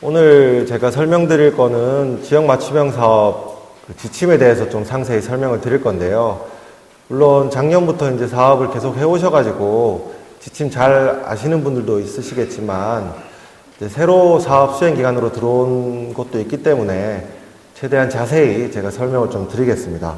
오늘 제가 설명드릴 거는 지역 맞춤형 사업 지침에 대해서 좀 상세히 설명을 드릴 건데요. 물론 작년부터 이제 사업을 계속 해오셔가지고 지침 잘 아시는 분들도 있으시겠지만 이제 새로 사업 수행 기간으로 들어온 곳도 있기 때문에 최대한 자세히 제가 설명을 좀 드리겠습니다.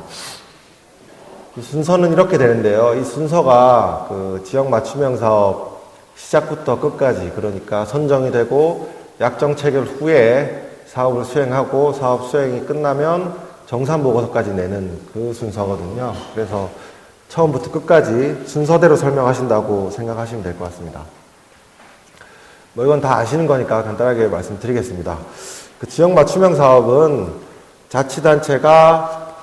이 순서는 이렇게 되는데요. 이 순서가 그 지역 맞춤형 사업 시작부터 끝까지, 그러니까 선정이 되고 약정 체결 후에 사업을 수행하고 사업 수행이 끝나면 정산 보고서까지 내는 그 순서거든요. 그래서 처음부터 끝까지 순서대로 설명하신다고 생각하시면 될 것 같습니다. 뭐 이건 다 아시는 거니까 간단하게 말씀드리겠습니다. 그 지역 맞춤형 사업은 자치단체가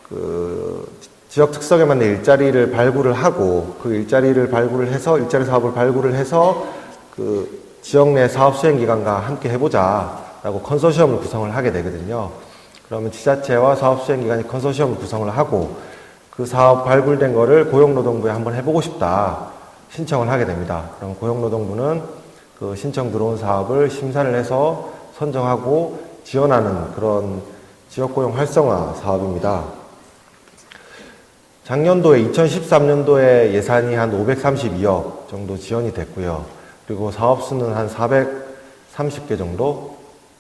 그 지역 특성에 맞는 일자리를 발굴을 하고 그 일자리를 발굴을 해서 일자리 사업을 발굴을 해서 그 지역 내 사업 수행 기관과 함께 해보자라고 컨소시엄을 구성을 하게 되거든요. 그러면 지자체와 사업 수행 기관이 컨소시엄을 구성을 하고 그 사업 발굴된 거를 고용노동부에 한번 해보고 싶다 신청을 하게 됩니다. 그럼 고용노동부는 그 신청 들어온 사업을 심사를 해서 선정하고 지원하는 그런 지역고용 활성화 사업입니다. 작년도에 2013년도에 예산이 한 532억 정도 지원이 됐고요. 그리고 사업수는 한 430개 정도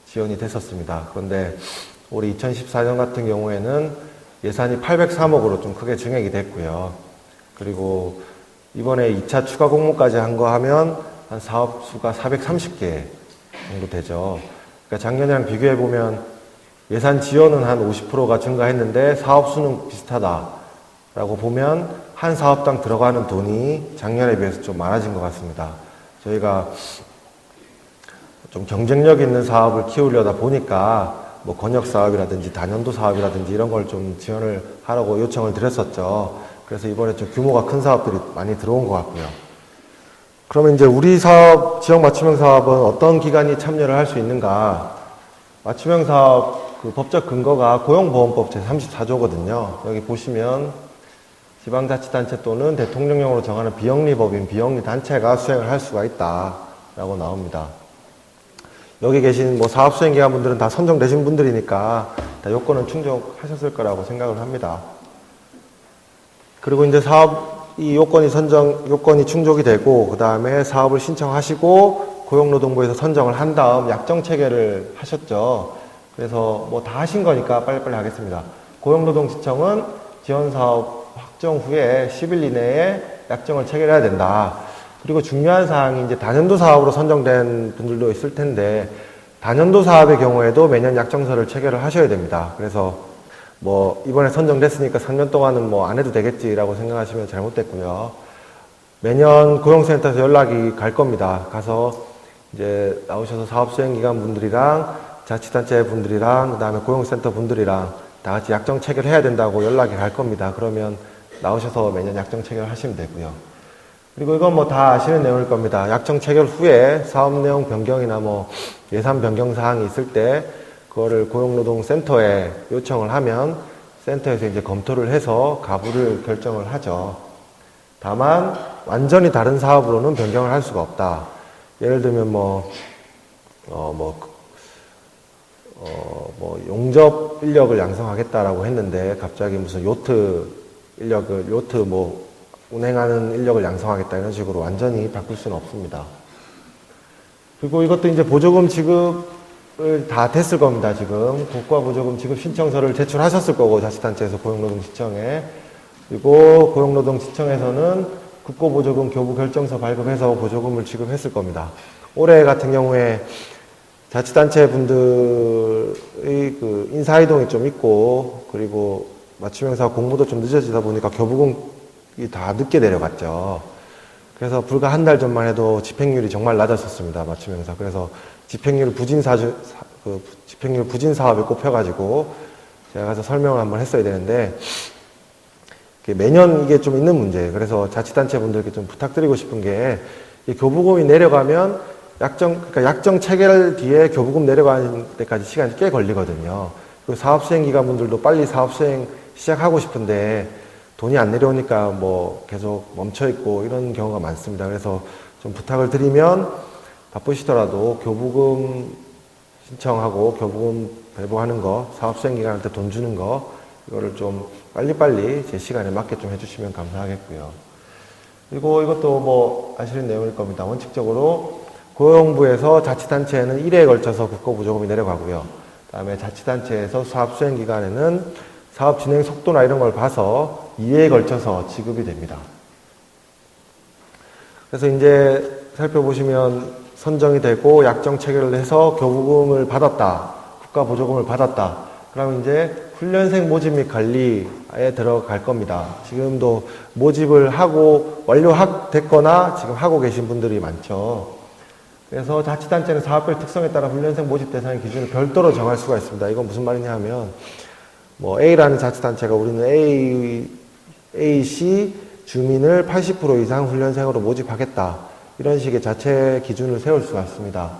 지원이 됐었습니다. 그런데 올해 2014년 같은 경우에는 예산이 803억으로 좀 크게 증액이 됐고요. 그리고 이번에 2차 추가 공모까지 한 거 하면 한 사업수가 430개 정도 되죠. 그러니까 작년이랑 비교해보면 예산 지원은 한 50%가 증가했는데 사업수는 비슷하다라고 보면 한 사업당 들어가는 돈이 작년에 비해서 좀 많아진 것 같습니다. 저희가 좀 경쟁력 있는 사업을 키우려다 보니까 뭐 권역 사업이라든지 단연도 사업이라든지 이런 걸 좀 지원을 하라고 요청을 드렸었죠. 그래서 이번에 좀 규모가 큰 사업들이 많이 들어온 것 같고요. 그러면 이제 우리 사업, 지역 맞춤형 사업은 어떤 기관이 참여를 할 수 있는가? 맞춤형 사업 그 법적 근거가 고용보험법 제34조거든요. 여기 보시면 지방자치단체 또는 대통령령으로 정하는 비영리법인 비영리단체가 수행을 할 수가 있다라고 나옵니다. 여기 계신 뭐 사업수행기관분들은 다 선정되신 분들이니까 다 요건은 충족하셨을 거라고 생각을 합니다. 그리고 이제 이 요건이 충족이 되고 그 다음에 사업을 신청하시고 고용노동부에서 선정을 한 다음 약정 체결을 하셨죠. 그래서 뭐 다 하신 거니까 빨리빨리 하겠습니다. 고용노동지청은 지원사업 확정 후에 10일 이내에 약정을 체결해야 된다. 그리고 중요한 사항이 이제 단연도 사업으로 선정된 분들도 있을 텐데 단연도 사업의 경우에도 매년 약정서를 체결을 하셔야 됩니다. 그래서 뭐 이번에 선정됐으니까 3년 동안은 뭐 안 해도 되겠지라고 생각하시면 잘못됐고요. 매년 고용센터에서 연락이 갈 겁니다. 가서 이제 나오셔서 사업수행기관 분들이랑 자치단체 분들이랑 그 다음에 고용센터 분들이랑 다 같이 약정 체결해야 된다고 연락이 갈 겁니다. 그러면 나오셔서 매년 약정 체결하시면 되고요. 그리고 이건 뭐 다 아시는 내용일 겁니다. 약정 체결 후에 사업 내용 변경이나 뭐 예산 변경 사항이 있을 때 그거를 고용노동센터에 요청을 하면 센터에서 이제 검토를 해서 가부를 결정을 하죠. 다만 완전히 다른 사업으로는 변경을 할 수가 없다. 예를 들면 용접 인력을 양성하겠다라고 했는데 갑자기 무슨 요트 운행하는 인력을 양성하겠다 이런 식으로 완전히 바꿀 수는 없습니다. 그리고 이것도 이제 보조금 지급을 다 됐을 겁니다. 지금 국가보조금 지급 신청서를 제출하셨을 거고 자치단체에서 고용노동지청에, 그리고 고용노동지청에서는 국고보조금 교부결정서 발급해서 보조금을 지급했을 겁니다. 올해 같은 경우에 자치단체 분들의 그 인사이동이 좀 있고 그리고 맞춤형 사업 공모도 좀 늦어지다 보니까 교부금이 다 늦게 내려갔죠. 그래서 불과 한 달 전만 해도 집행률이 정말 낮았었습니다. 맞춤형 사업. 그래서 집행률 부진 사업에 꼽혀가지고 제가 가서 설명을 한번 했어야 되는데 매년 이게 좀 있는 문제예요. 그래서 자치단체 분들께 좀 부탁드리고 싶은 게 교부금이 내려가면 약정 체결 뒤에 교부금 내려가는 데까지 시간이 꽤 걸리거든요. 그리고 사업수행기관 분들도 빨리 사업수행 시작하고 싶은데 돈이 안 내려오니까 뭐 계속 멈춰있고 이런 경우가 많습니다. 그래서 좀 부탁을 드리면 바쁘시더라도 교부금 신청하고 교부금 배부하는 거, 사업 수행 기간한테 돈 주는 거, 이거를 좀 빨리빨리 제 시간에 맞게 좀 해주시면 감사하겠고요. 그리고 이것도 뭐 아시는 내용일 겁니다. 원칙적으로 고용부에서 자치단체에는 1회에 걸쳐서 국고부조금이 내려가고요. 그다음에 자치단체에서 사업 수행 기간에는 사업 진행 속도나 이런 걸 봐서 2회에 걸쳐서 지급이 됩니다. 그래서 이제 살펴보시면 선정이 되고 약정 체결을 해서 교부금을 받았다, 국가보조금을 받았다. 그러면 이제 훈련생 모집 및 관리에 들어갈 겁니다. 지금도 모집을 하고 완료됐거나 지금 하고 계신 분들이 많죠. 그래서 자치단체는 사업별 특성에 따라 훈련생 모집 대상의 기준을 별도로 정할 수가 있습니다. 이건 무슨 말이냐 하면 뭐 A라는 자치단체가 우리는 A시 주민을 80% 이상 훈련생으로 모집하겠다. 이런 식의 자체 기준을 세울 수가 있습니다.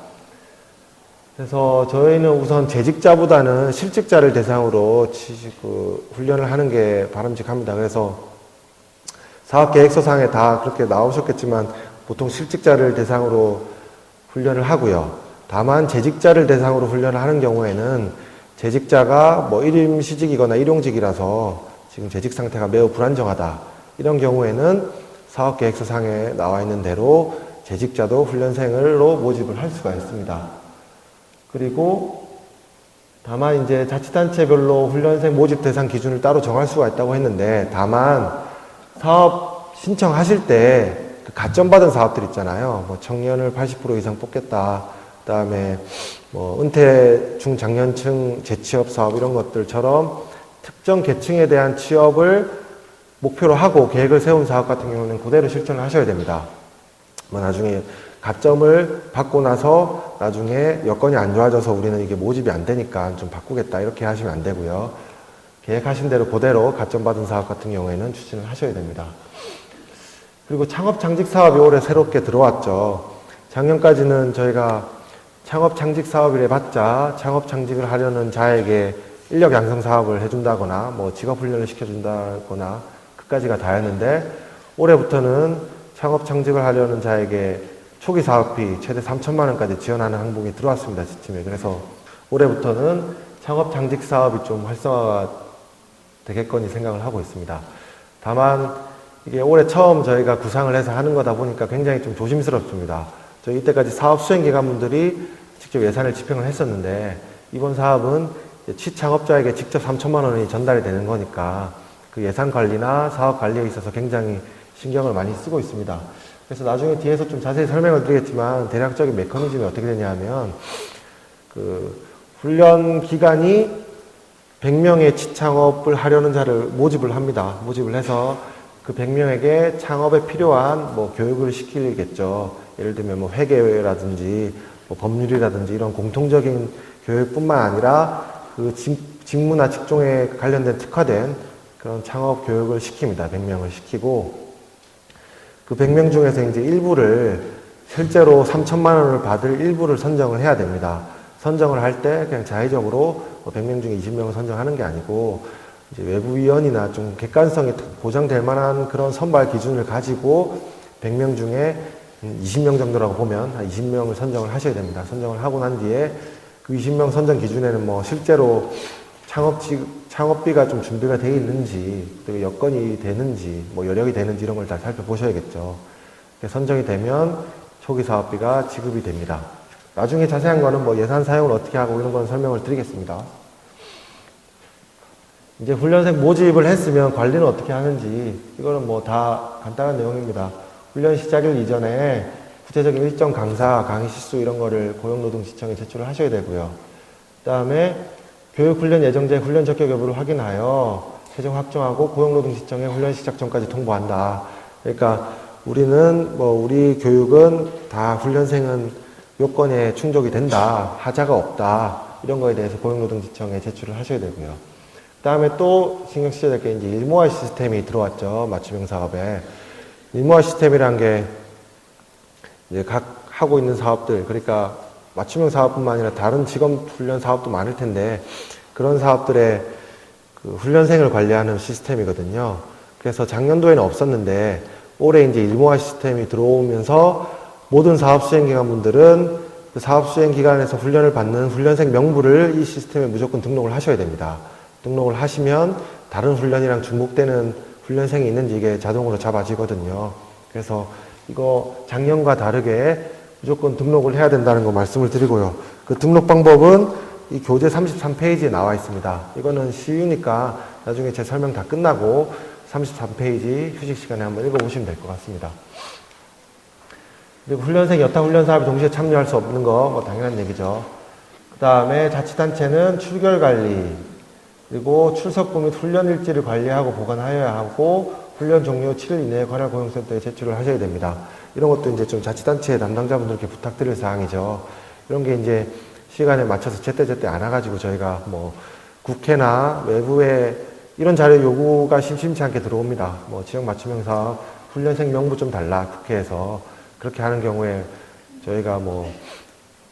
그래서 저희는 우선 재직자보다는 실직자를 대상으로 훈련을 하는 게 바람직합니다. 그래서 사업계획서상에 다 그렇게 나오셨겠지만 보통 실직자를 대상으로 훈련을 하고요. 다만 재직자를 대상으로 훈련을 하는 경우에는 재직자가 뭐 일임시직이거나 일용직이라서 지금 재직 상태가 매우 불안정하다. 이런 경우에는 사업계획서상에 나와 있는 대로 재직자도 훈련생으로 모집을 할 수가 있습니다. 그리고 다만 이제 자치단체별로 훈련생 모집 대상 기준을 따로 정할 수가 있다고 했는데, 다만 사업 신청하실 때 그 가점받은 사업들 있잖아요. 뭐 청년을 80% 이상 뽑겠다. 그다음에 뭐 은퇴 중장년층 재취업 사업 이런 것들처럼 특정 계층에 대한 취업을 목표로 하고 계획을 세운 사업 같은 경우는 그대로 실천을 하셔야 됩니다. 뭐 나중에 가점을 받고 나서 나중에 여건이 안 좋아져서 우리는 이게 모집이 안 되니까 좀 바꾸겠다 이렇게 하시면 안 되고요. 계획하신 대로 그대로 가점 받은 사업 같은 경우에는 추진을 하셔야 됩니다. 그리고 창업창직 사업이 올해 새롭게 들어왔죠. 작년까지는 저희가 창업창직 사업을 해봤자 창업창직을 하려는 자에게 인력 양성 사업을 해준다거나 뭐 직업훈련을 시켜준다거나 그까지가 다였는데, 올해부터는 창업창직을 하려는 자에게 초기 사업비 최대 3천만 원까지 지원하는 항목이 들어왔습니다. 지침에. 그래서 올해부터는 창업창직 사업이 좀 활성화가 되겠거니 생각을 하고 있습니다. 다만 이게 올해 처음 저희가 구상을 해서 하는 거다 보니까 굉장히 좀 조심스럽습니다. 저희 이때까지 사업 수행기관분들이 직접 예산을 집행을 했었는데, 이번 사업은 취창업자에게 직접 3천만 원이 전달이 되는 거니까 그 예산 관리나 사업 관리에 있어서 굉장히 신경을 많이 쓰고 있습니다. 그래서 나중에 뒤에서 좀 자세히 설명을 드리겠지만, 대략적인 메커니즘이 어떻게 되냐면, 그 훈련 기간이 100명의 취창업을 하려는 자를 모집을 합니다. 모집을 해서 그 100명에게 창업에 필요한 뭐 교육을 시키겠죠. 예를 들면 뭐 회계라든지 뭐 법률이라든지 이런 공통적인 교육뿐만 아니라 그 직무나 직종에 관련된 특화된 그런 창업 교육을 시킵니다. 100명을 시키고, 그 100명 중에서 이제 일부를 실제로 3천만 원을 받을 일부를 선정을 해야 됩니다. 선정을 할 때 그냥 자의적으로 100명 중에 20명을 선정하는 게 아니고, 이제 외부위원이나 좀 객관성이 보장될 만한 그런 선발 기준을 가지고 100명 중에 20명 정도라고 보면 한 20명을 선정을 하셔야 됩니다. 선정을 하고 난 뒤에 그 20명 선정 기준에는 뭐 실제로 창업비가 좀 준비가 되어 있는지, 그리고 여건이 되는지, 뭐 여력이 되는지 이런 걸 다 살펴보셔야겠죠. 선정이 되면 초기 사업비가 지급이 됩니다. 나중에 자세한 거는 뭐 예산 사용을 어떻게 하고 이런 건 설명을 드리겠습니다. 이제 훈련생 모집을 했으면 관리는 어떻게 하는지, 이거는 뭐 다 간단한 내용입니다. 훈련 시작일 이전에 구체적인 일정 강사, 강의 시수 이런 거를 고용노동시청에 제출을 하셔야 되고요. 그 다음에 교육훈련 예정자의 훈련 적격 여부를 확인하여 최종 확정하고 고용노동시청에 훈련 시작 전까지 통보한다. 그러니까 우리는 뭐 우리 교육은 다 훈련생은 요건에 충족이 된다, 하자가 없다, 이런 거에 대해서 고용노동시청에 제출을 하셔야 되고요. 그 다음에 또 신경 쓰셔야 될 게 이제 일모화 시스템이 들어왔죠. 맞춤형 사업에. 일모화 시스템이란 게 이제 각 하고 있는 사업들, 그러니까 맞춤형 사업뿐만 아니라 다른 직업 훈련 사업도 많을 텐데, 그런 사업들의 그 훈련생을 관리하는 시스템이거든요. 그래서 작년도에는 없었는데 올해 이제 일모화 시스템이 들어오면서 모든 사업 수행기관분들은 그 사업 수행 기간에서 훈련을 받는 훈련생 명부를 이 시스템에 무조건 등록을 하셔야 됩니다. 등록을 하시면 다른 훈련이랑 중복되는 훈련생이 있는지 이게 자동으로 잡아지거든요. 그래서 이거 작년과 다르게 무조건 등록을 해야 된다는 거 말씀을 드리고요. 그 등록 방법은 이 교재 33페이지에 나와 있습니다. 이거는 쉬우니까 나중에 제 설명 다 끝나고 33페이지 휴식 시간에 한번 읽어보시면 될 것 같습니다. 그리고 훈련생 여타 훈련 사업에 동시에 참여할 수 없는 거 뭐 당연한 얘기죠. 그 다음에 자치단체는 출결 관리, 그리고 출석부 및 훈련 일지를 관리하고 보관하여야 하고 훈련 종료 7일 이내에 관할 고용센터에 제출을 하셔야 됩니다. 이런 것도 이제 좀 자치단체 담당자분들께 부탁드릴 사항이죠. 이런 게 이제 시간에 맞춰서 제때제때 안 와가지고 저희가 뭐 국회나 외부에 이런 자료 요구가 심심치 않게 들어옵니다. 뭐 지역 맞춤형 사업, 훈련생 명부 좀 달라, 국회에서. 그렇게 하는 경우에 저희가 뭐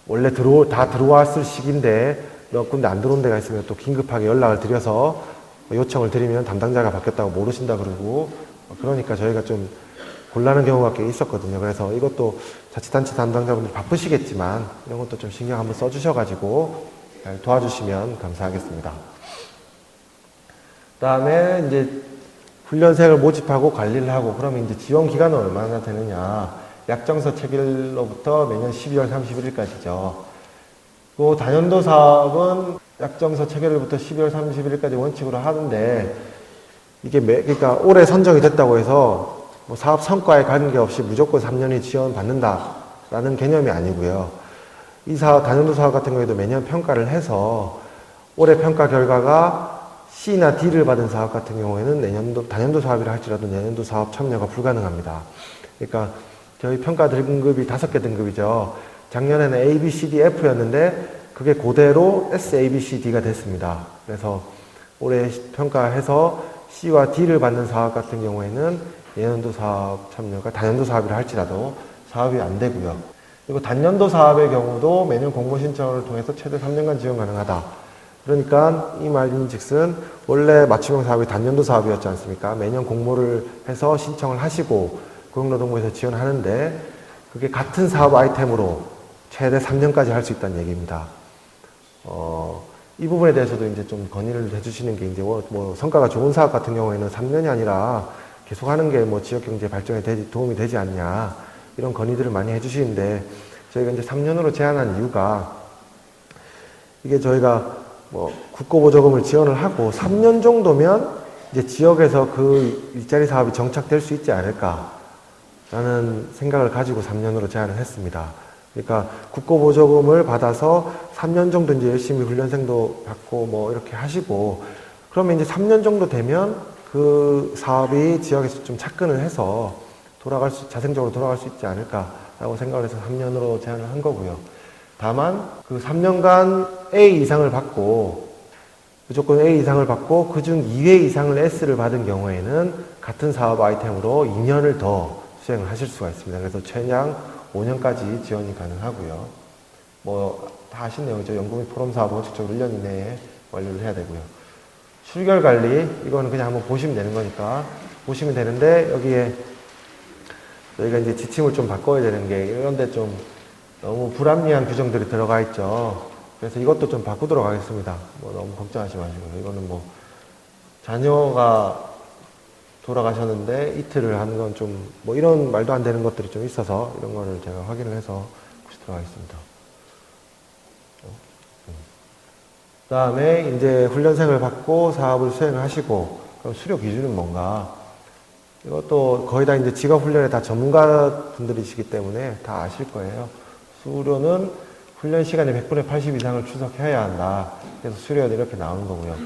원래 다 들어왔을 시기인데 몇 군데 안 들어온 데가 있으면 또 긴급하게 연락을 드려서 요청을 드리면 담당자가 바뀌었다고 모르신다 그러고, 그러니까 저희가 좀 곤란한 경우가 꽤 있었거든요. 그래서 이것도 자치단체 담당자분들 바쁘시겠지만 이런 것도 좀 신경 한번 써주셔가지고 잘 도와주시면 감사하겠습니다. 그 다음에 이제 훈련생을 모집하고 관리를 하고, 그러면 이제 지원 기간은 얼마나 되느냐. 약정서 체결로부터 매년 12월 31일까지죠. 그 단연도 사업은 약정서 체결로부터 12월 31일까지 원칙으로 하는데, 이게 그러니까 올해 선정이 됐다고 해서 뭐 사업 성과에 관계없이 무조건 3년이 지원받는다라는 개념이 아니고요. 이 사업, 단연도 사업 같은 경우에도 매년 평가를 해서 올해 평가 결과가 C나 D를 받은 사업 같은 경우에는 내년도, 단연도 사업이라 할지라도 내년도 사업 참여가 불가능합니다. 그러니까 저희 평가 등급이 5개 등급이죠. 작년에는 A, B, C, D, F였는데 그게 그대로 S, A, B, C, D가 됐습니다. 그래서 올해 평가해서 C와 D를 받는 사업 같은 경우에는 예년도 사업 참여가 단연도 사업이라 할지라도 사업이 안 되고요. 그리고 단연도 사업의 경우도 매년 공모 신청을 통해서 최대 3년간 지원 가능하다. 그러니까 이 말인즉슨 원래 맞춤형 사업이 단연도 사업이었지 않습니까? 매년 공모를 해서 신청을 하시고 고용노동부에서 지원하는데 그게 같은 사업 아이템으로 최대 3년까지 할 수 있다는 얘기입니다. 이 부분에 대해서도 이제 좀 건의를 해주시는 게, 이제 뭐 성과가 좋은 사업 같은 경우에는 3년이 아니라 계속 하는 게 뭐 지역 경제 발전에 도움이 되지 않냐, 이런 건의들을 많이 해주시는데, 저희가 이제 3년으로 제한한 이유가, 이게 저희가 뭐 국고보조금을 지원을 하고 3년 정도면 이제 지역에서 그 일자리 사업이 정착될 수 있지 않을까 라는 생각을 가지고 3년으로 제한을 했습니다. 그러니까 국고보조금을 받아서 3년 정도 이제 열심히 훈련생도 받고 뭐 이렇게 하시고, 그러면 이제 3년 정도 되면 그 사업이 지역에서 좀 착근을 해서 자생적으로 돌아갈 수 있지 않을까라고 생각을 해서 3년으로 제한을 한 거고요. 다만 그 3년간 A 이상을 받고, 무조건 A 이상을 받고 그중 2회 이상을 S를 받은 경우에는 같은 사업 아이템으로 2년을 더 수행을 하실 수가 있습니다. 그래서 최장 5년까지 지원이 가능하고요. 뭐 다 아신 내용이죠. 연구 및 포럼 사업은 원칙적으로 1년 이내에 완료를 해야 되고요. 출결 관리, 이거는 그냥 한번 보시면 되는 거니까 보시면 되는데, 여기에 저희가 이제 지침을 좀 바꿔야 되는 게, 이런데 좀 너무 불합리한 규정들이 들어가 있죠. 그래서 이것도 좀 바꾸도록 하겠습니다. 뭐 너무 걱정하지 마시고요. 이거는 뭐 자녀가 돌아가셨는데 이틀을 하는 건 좀 뭐 이런 말도 안 되는 것들이 좀 있어서, 이런 거를 제가 확인을 해서 보시도록 하겠습니다. 그 다음에 이제 훈련생을 받고 사업을 수행을 하시고, 그럼 수료 기준은 뭔가, 이것도 거의 다 이제 직업훈련에 다 전문가 분들이시기 때문에 다 아실 거예요. 수료는 훈련 시간의 100분의 80 이상을 출석해야 한다. 그래서 수료는 이렇게 나오는 거고요.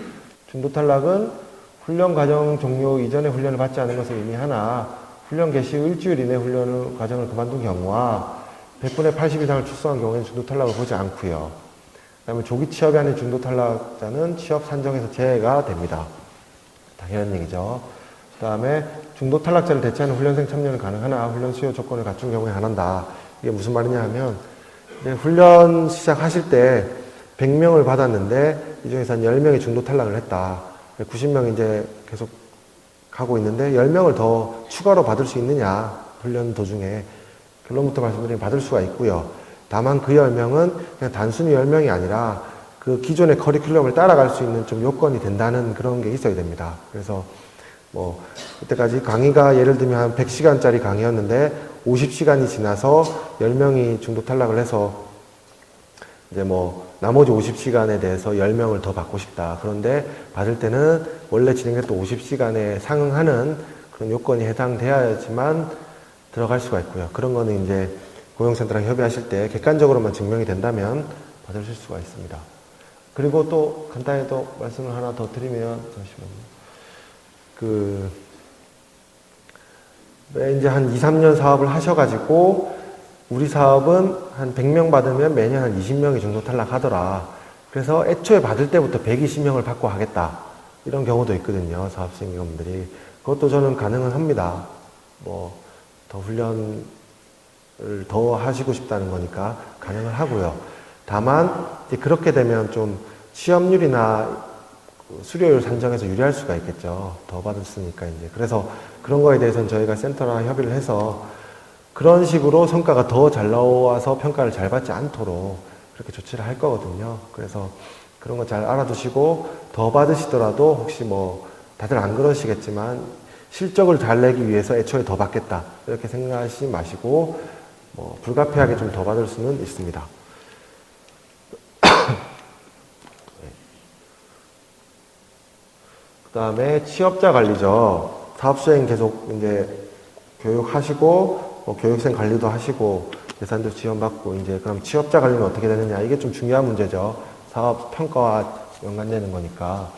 중도 탈락은 훈련 과정 종료 이전에 훈련을 받지 않은 것을 의미하나, 훈련 개시 후 일주일 이내 훈련 과정을 그만둔 경우와 100분의 80 이상을 출석한 경우에는 중도 탈락을 보지 않고요. 그 다음에 조기 취업이 아닌 중도 탈락자는 취업 산정에서 제외가 됩니다. 당연한 얘기죠. 그 다음에 중도 탈락자를 대체하는 훈련생 참여는 가능하나 훈련 수요 조건을 갖춘 경우에 한한다. 이게 무슨 말이냐 하면, 훈련 시작하실 때 100명을 받았는데 이 중에서 한 10명이 중도 탈락을 했다. 90명이 이제 계속 가고 있는데 10명을 더 추가로 받을 수 있느냐, 훈련 도중에. 결론부터 말씀드리면 받을 수가 있고요. 다만 그 10명은 그냥 단순히 10명이 아니라 그 기존의 커리큘럼을 따라갈 수 있는 좀 요건이 된다는 그런 게 있어야 됩니다. 그래서 뭐 그때까지 강의가 예를 들면 한 100시간짜리 강의였는데 50시간이 지나서 10명이 중도 탈락을 해서 이제 뭐 나머지 50시간에 대해서 10명을 더 받고 싶다. 그런데 받을 때는 원래 진행했던 50시간에 상응하는 그런 요건이 해당돼야지만 들어갈 수가 있고요. 그런 거는 이제 고용센터랑 협의하실 때 객관적으로만 증명이 된다면 받으실 수가 있습니다. 그리고 또 간단히 또 말씀을 하나 더 드리면, 잠시만요. 이제 한 2, 3년 사업을 하셔가지고 우리 사업은 한 100명 받으면 매년 한 20명이 정도 탈락하더라. 그래서 애초에 받을 때부터 120명을 받고 하겠다. 이런 경우도 있거든요. 사업생 경험들이. 그것도 저는 가능은 합니다. 뭐 더 훈련을 더 하시고 싶다는 거니까 가능을 하고요. 다만 이제 그렇게 되면 좀 취업률이나 수료율 산정에서 유리할 수가 있겠죠. 더 받았으니까 이제. 그래서 그런 거에 대해서는 저희가 센터랑 협의를 해서 그런 식으로 성과가 더 잘 나와서 평가를 잘 받지 않도록 그렇게 조치를 할 거거든요. 그래서 그런 거 잘 알아두시고 더 받으시더라도 혹시 뭐 다들 안 그러시겠지만 실적을 잘 내기 위해서 애초에 더 받겠다 이렇게 생각하시지 마시고 뭐 불가피하게 좀 더 받을 수는 있습니다. 그 다음에 취업자 관리죠. 사업수행 계속 이제 교육하시고 뭐 교육생 관리도 하시고 예산도 지원받고 이제 그럼 취업자 관리는 어떻게 되느냐, 이게 좀 중요한 문제죠. 사업 평가와 연관되는 거니까.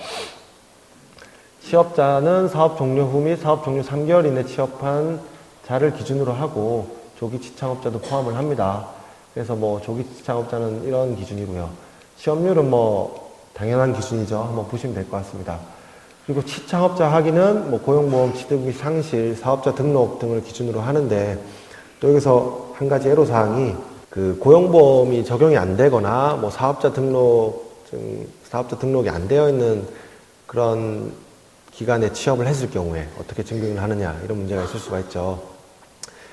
취업자는 사업 종료 후 및 사업 종료 3개월 이내 취업한 자를 기준으로 하고 조기 취창업자도 포함을 합니다. 그래서 뭐 조기 취창업자는 이런 기준이고요. 취업률은 뭐 당연한 기준이죠. 한번 보시면 될 것 같습니다. 그리고 취창업자 하기는 뭐 고용보험 취득 및 상실, 사업자 등록 등을 기준으로 하는데 또 여기서 한 가지 애로사항이 그 고용보험이 적용이 안 되거나 뭐 사업자 등록이 안 되어 있는 그런 기간에 취업을 했을 경우에 어떻게 증빙을 하느냐, 이런 문제가 있을 수가 있죠.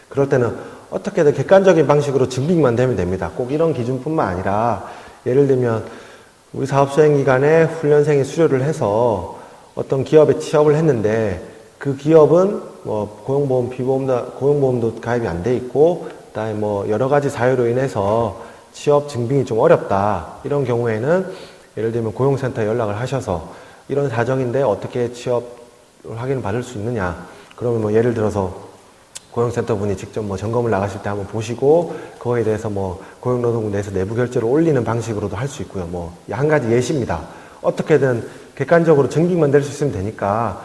그럴 때는 어떻게든 객관적인 방식으로 증빙만 되면 됩니다. 꼭 이런 기준뿐만 아니라 예를 들면 우리 사업 수행 기간에 훈련생이 수료를 해서 어떤 기업에 취업을 했는데 그 기업은 뭐 고용보험도 가입이 안 돼 있고 그다음에 뭐 여러 가지 사유로 인해서 취업 증빙이 좀 어렵다. 이런 경우에는 예를 들면 고용센터에 연락을 하셔서 이런 사정인데 어떻게 취업을 확인을 받을 수 있느냐. 그러면 뭐 예를 들어서 고용센터 분이 직접 뭐 점검을 나가실 때 한번 보시고 그거에 대해서 뭐 고용노동부 내에서 내부 결제를 올리는 방식으로도 할 수 있고요. 뭐 한 가지 예시입니다. 어떻게든 객관적으로 증빙만 될 수 있으면 되니까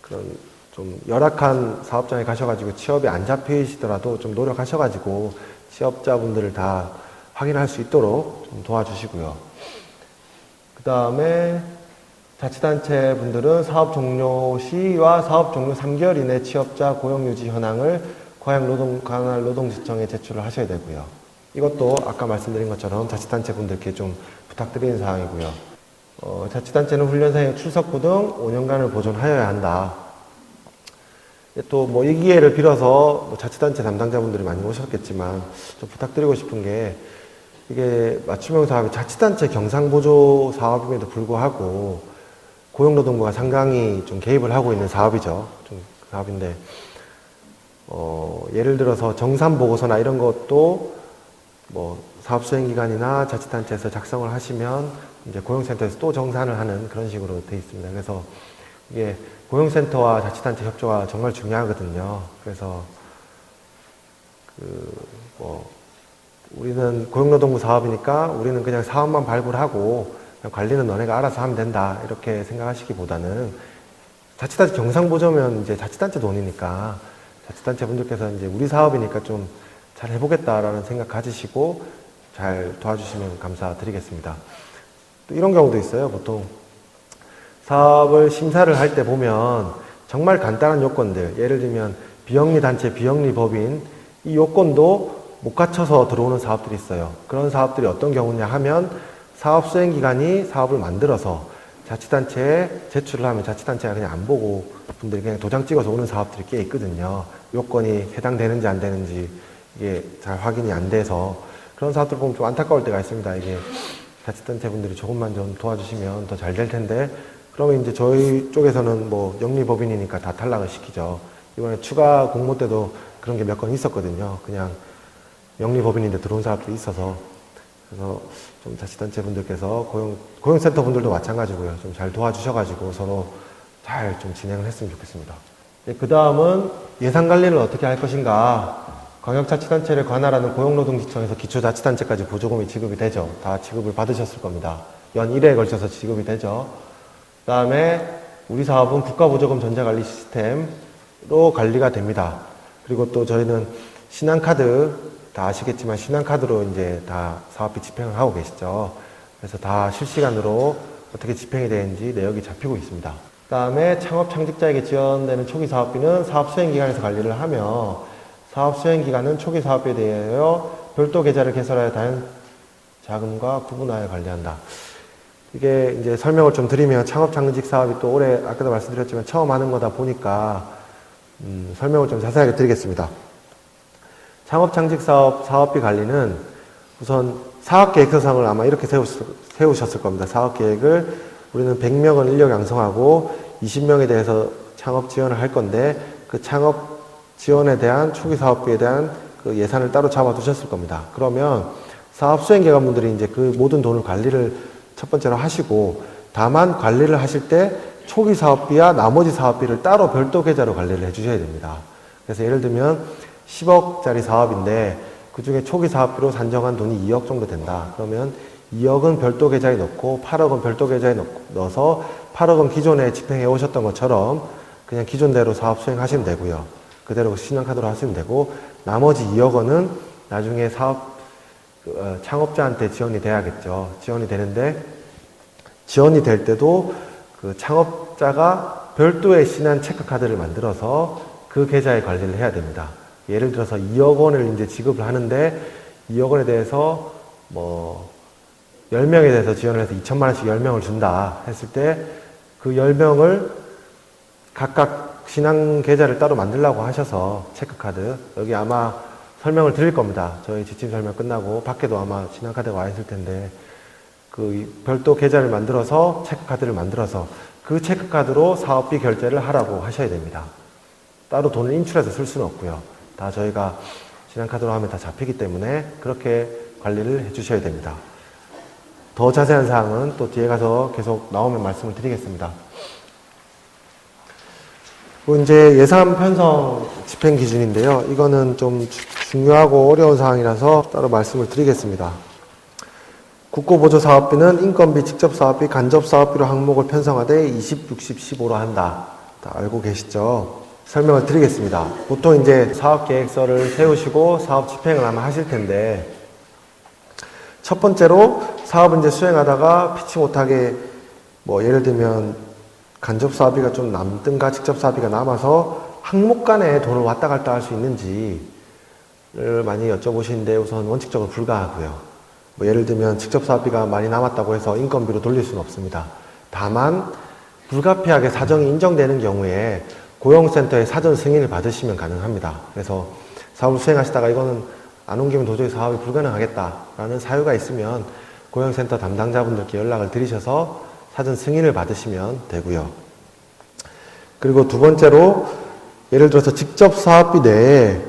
그런 좀 열악한 사업장에 가셔가지고 취업이 안 잡히시더라도 좀 노력하셔가지고 취업자분들을 다 확인할 수 있도록 좀 도와주시고요. 그 다음에 자치단체 분들은 사업 종료 시와 사업 종료 3개월 이내 취업자 고용유지 현황을 관할 노동지청에 제출을 하셔야 되고요. 이것도 아까 말씀드린 것처럼 자치단체 분들께 좀 부탁드리는 사항이고요. 자치단체는 훈련생의 출석부 등 5년간을 보존하여야 한다. 또 뭐 이 기회를 빌어서 뭐 자치단체 담당자분들이 많이 오셨겠지만 좀 부탁드리고 싶은 게 이게 맞춤형 사업이 자치단체 경상보조 사업임에도 불구하고 고용노동부가 상당히 좀 개입을 하고 있는 사업이죠. 좀 사업인데 예를 들어서 정산보고서나 이런 것도 뭐 사업수행기관이나 자치단체에서 작성을 하시면 이제 고용센터에서 또 정산을 하는 그런 식으로 되어 있습니다. 그래서 이게 고용센터와 자치단체 협조가 정말 중요하거든요. 그래서 우리는 고용노동부 사업이니까 우리는 그냥 사업만 발굴하고 그냥 관리는 너네가 알아서 하면 된다 이렇게 생각하시기보다는 자치단체 경상보조면 이제 자치단체 돈이니까 자치단체 분들께서 이제 우리 사업이니까 좀 잘 해보겠다라는 생각 가지시고 잘 도와주시면 감사드리겠습니다. 또 이런 경우도 있어요. 보통 사업을 심사를 할 때 보면 정말 간단한 요건들, 예를 들면 비영리단체, 비영리법인 이 요건도 못 갖춰서 들어오는 사업들이 있어요. 그런 사업들이 어떤 경우냐 하면 사업 수행 기관이 사업을 만들어서 자치단체에 제출을 하면 자치단체가 그냥 안 보고 분들이 그냥 도장 찍어서 오는 사업들이 꽤 있거든요. 요건이 해당되는지 안 되는지 이게 잘 확인이 안 돼서 그런 사업들 보면 좀 안타까울 때가 있습니다. 이게 자치단체분들이 조금만 좀 도와주시면 더 잘 될 텐데, 그러면 이제 저희 쪽에서는 뭐 영리법인이니까 다 탈락을 시키죠. 이번에 추가 공모 때도 그런 게 몇 건 있었거든요. 그냥 영리법인인데 들어온 사람들이 있어서. 그래서 좀 자치단체분들께서 고용센터 분들도 마찬가지고요. 좀 잘 도와주셔가지고 서로 잘 좀 진행을 했으면 좋겠습니다. 그 다음은 예산 관리를 어떻게 할 것인가. 광역자치단체를 관할하는 고용노동지청에서 기초자치단체까지 보조금이 지급이 되죠. 다 지급을 받으셨을 겁니다. 연 1회에 걸쳐서 지급이 되죠. 그 다음에 우리 사업은 국가보조금 전자관리 시스템으로 관리가 됩니다. 그리고 또 저희는 신한카드, 다 아시겠지만 신한카드로 이제 다 사업비 집행을 하고 계시죠. 그래서 다 실시간으로 어떻게 집행이 되는지 내역이 잡히고 있습니다. 그 다음에 창업 창직자에게 지원되는 초기 사업비는 사업 수행기관에서 관리를 하며, 사업 수행기간은 초기 사업비에 대하여 별도 계좌를 개설하여 다른 자금과 구분하여 관리한다. 이게 이제 설명을 좀 드리면, 창업 창직 사업이 또 올해 아까도 말씀드렸지만 처음 하는 거다 보니까 설명을 좀 자세하게 드리겠습니다. 창업 창직 사업 사업비 관리는 우선 사업계획서상을 아마 이렇게 세우셨을 겁니다. 사업계획을 우리는 100명을 인력 양성하고 20명에 대해서 창업 지원을 할 건데, 그 창업 지원에 대한 초기 사업비에 대한 그 예산을 따로 잡아 두셨을 겁니다. 그러면 사업 수행기관분들이 이제 그 모든 돈을 관리를 첫 번째로 하시고, 다만 관리를 하실 때 초기 사업비와 나머지 사업비를 따로 별도 계좌로 관리를 해주셔야 됩니다. 그래서 예를 들면 10억짜리 사업인데 그 중에 초기 사업비로 산정한 돈이 2억 정도 된다. 그러면 2억은 별도 계좌에 넣고 8억은 별도 계좌에 넣어서 8억은 기존에 집행해 오셨던 것처럼 그냥 기존대로 사업 수행하시면 되고요. 그대로 신한카드로 하시면 되고, 나머지 2억 원은 나중에 창업자한테 지원이 돼야겠죠. 지원이 되는데, 지원이 될 때도 그 창업자가 별도의 신한 체크카드를 만들어서 그 계좌에 관리를 해야 됩니다. 예를 들어서 2억 원을 이제 지급을 하는데, 2억 원에 대해서 뭐 10명에 대해서 지원을 해서 2천만 원씩 10명을 준다 했을 때, 그 10명을 각각 신한 계좌를 따로 만들라고 하셔서, 체크카드 여기 아마 설명을 드릴 겁니다. 저희 지침 설명 끝나고 밖에도 아마 신한카드가 와 있을 텐데, 그 별도 계좌를 만들어서 체크카드를 만들어서 그 체크카드로 사업비 결제를 하라고 하셔야 됩니다. 따로 돈을 인출해서 쓸 수는 없고요. 다 저희가 신한카드로 하면 다 잡히기 때문에 그렇게 관리를 해주셔야 됩니다. 더 자세한 사항은 또 뒤에 가서 계속 나오면 말씀을 드리겠습니다. 이제 예산 편성 집행 기준인데요. 이거는 좀 중요하고 어려운 사항이라서 따로 말씀을 드리겠습니다. 국고보조 사업비는 인건비, 직접사업비, 간접사업비로 항목을 편성하되 20, 60, 15로 한다. 다 알고 계시죠? 설명을 드리겠습니다. 보통 이제 사업계획서를 세우시고 사업 집행을 아마 하실 텐데, 첫 번째로 사업을 이제 수행하다가 피치 못하게 뭐 예를 들면 간접 사업비가 좀 남든가 직접 사업비가 남아서 항목 간에 돈을 왔다 갔다 할 수 있는지를 많이 여쭤보시는데, 우선 원칙적으로 불가하고요. 뭐 예를 들면 직접 사업비가 많이 남았다고 해서 인건비로 돌릴 수는 없습니다. 다만 불가피하게 사정이 인정되는 경우에 고용센터의 사전 승인을 받으시면 가능합니다. 그래서 사업을 수행하시다가 이거는 안 옮기면 도저히 사업이 불가능하겠다라는 사유가 있으면 고용센터 담당자분들께 연락을 드리셔서 사전 승인을 받으시면 되고요. 그리고 두 번째로 예를 들어서 직접 사업비 내에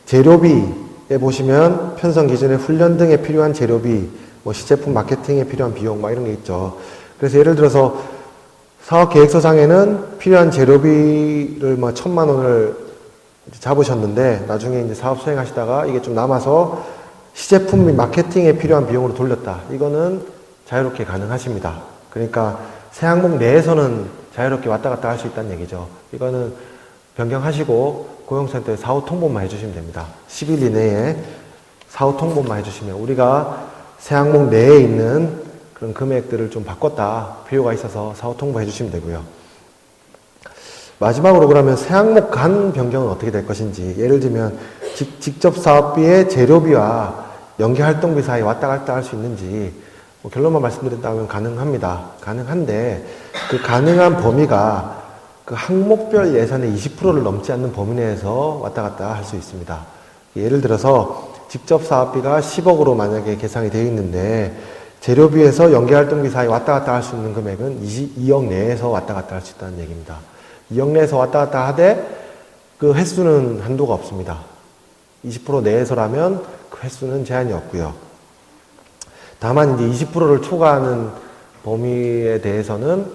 재료비에 보시면 편성 기준에 훈련 등에 필요한 재료비, 뭐 시제품 마케팅에 필요한 비용 막 이런 게 있죠. 그래서 예를 들어서 사업 계획서상에는 필요한 재료비를 뭐 1,000만 원을 잡으셨는데 나중에 이제 사업 수행하시다가 이게 좀 남아서 시제품 및 마케팅에 필요한 비용으로 돌렸다. 이거는 자유롭게 가능하십니다. 그러니까 새 항목 내에서는 자유롭게 왔다 갔다 할 수 있다는 얘기죠. 이거는 변경하시고 고용센터에 사후 통보만 해주시면 됩니다. 10일 이내에 사후 통보만 해주시면, 우리가 새 항목 내에 있는 그런 금액들을 좀 바꿨다, 필요가 있어서 사후 통보해 주시면 되고요. 마지막으로 그러면 새 항목 간 변경은 어떻게 될 것인지, 예를 들면 직접 사업비의 재료비와 연계활동비 사이 왔다 갔다 할 수 있는지, 뭐 결론만 말씀드린다면 가능합니다. 가능한데 그 가능한 범위가 그 항목별 예산의 20%를 넘지 않는 범위 내에서 왔다 갔다 할 수 있습니다. 예를 들어서 직접 사업비가 10억으로 만약에 계상이 되어 있는데 재료비에서 연계활동비 사이 왔다 갔다 할 수 있는 금액은 2억 내에서 왔다 갔다 할 수 있다는 얘기입니다. 2억 내에서 왔다 갔다 하되 그 횟수는 한도가 없습니다. 20% 내에서라면 그 횟수는 제한이 없고요. 다만 이제 20%를 초과하는 범위에 대해서는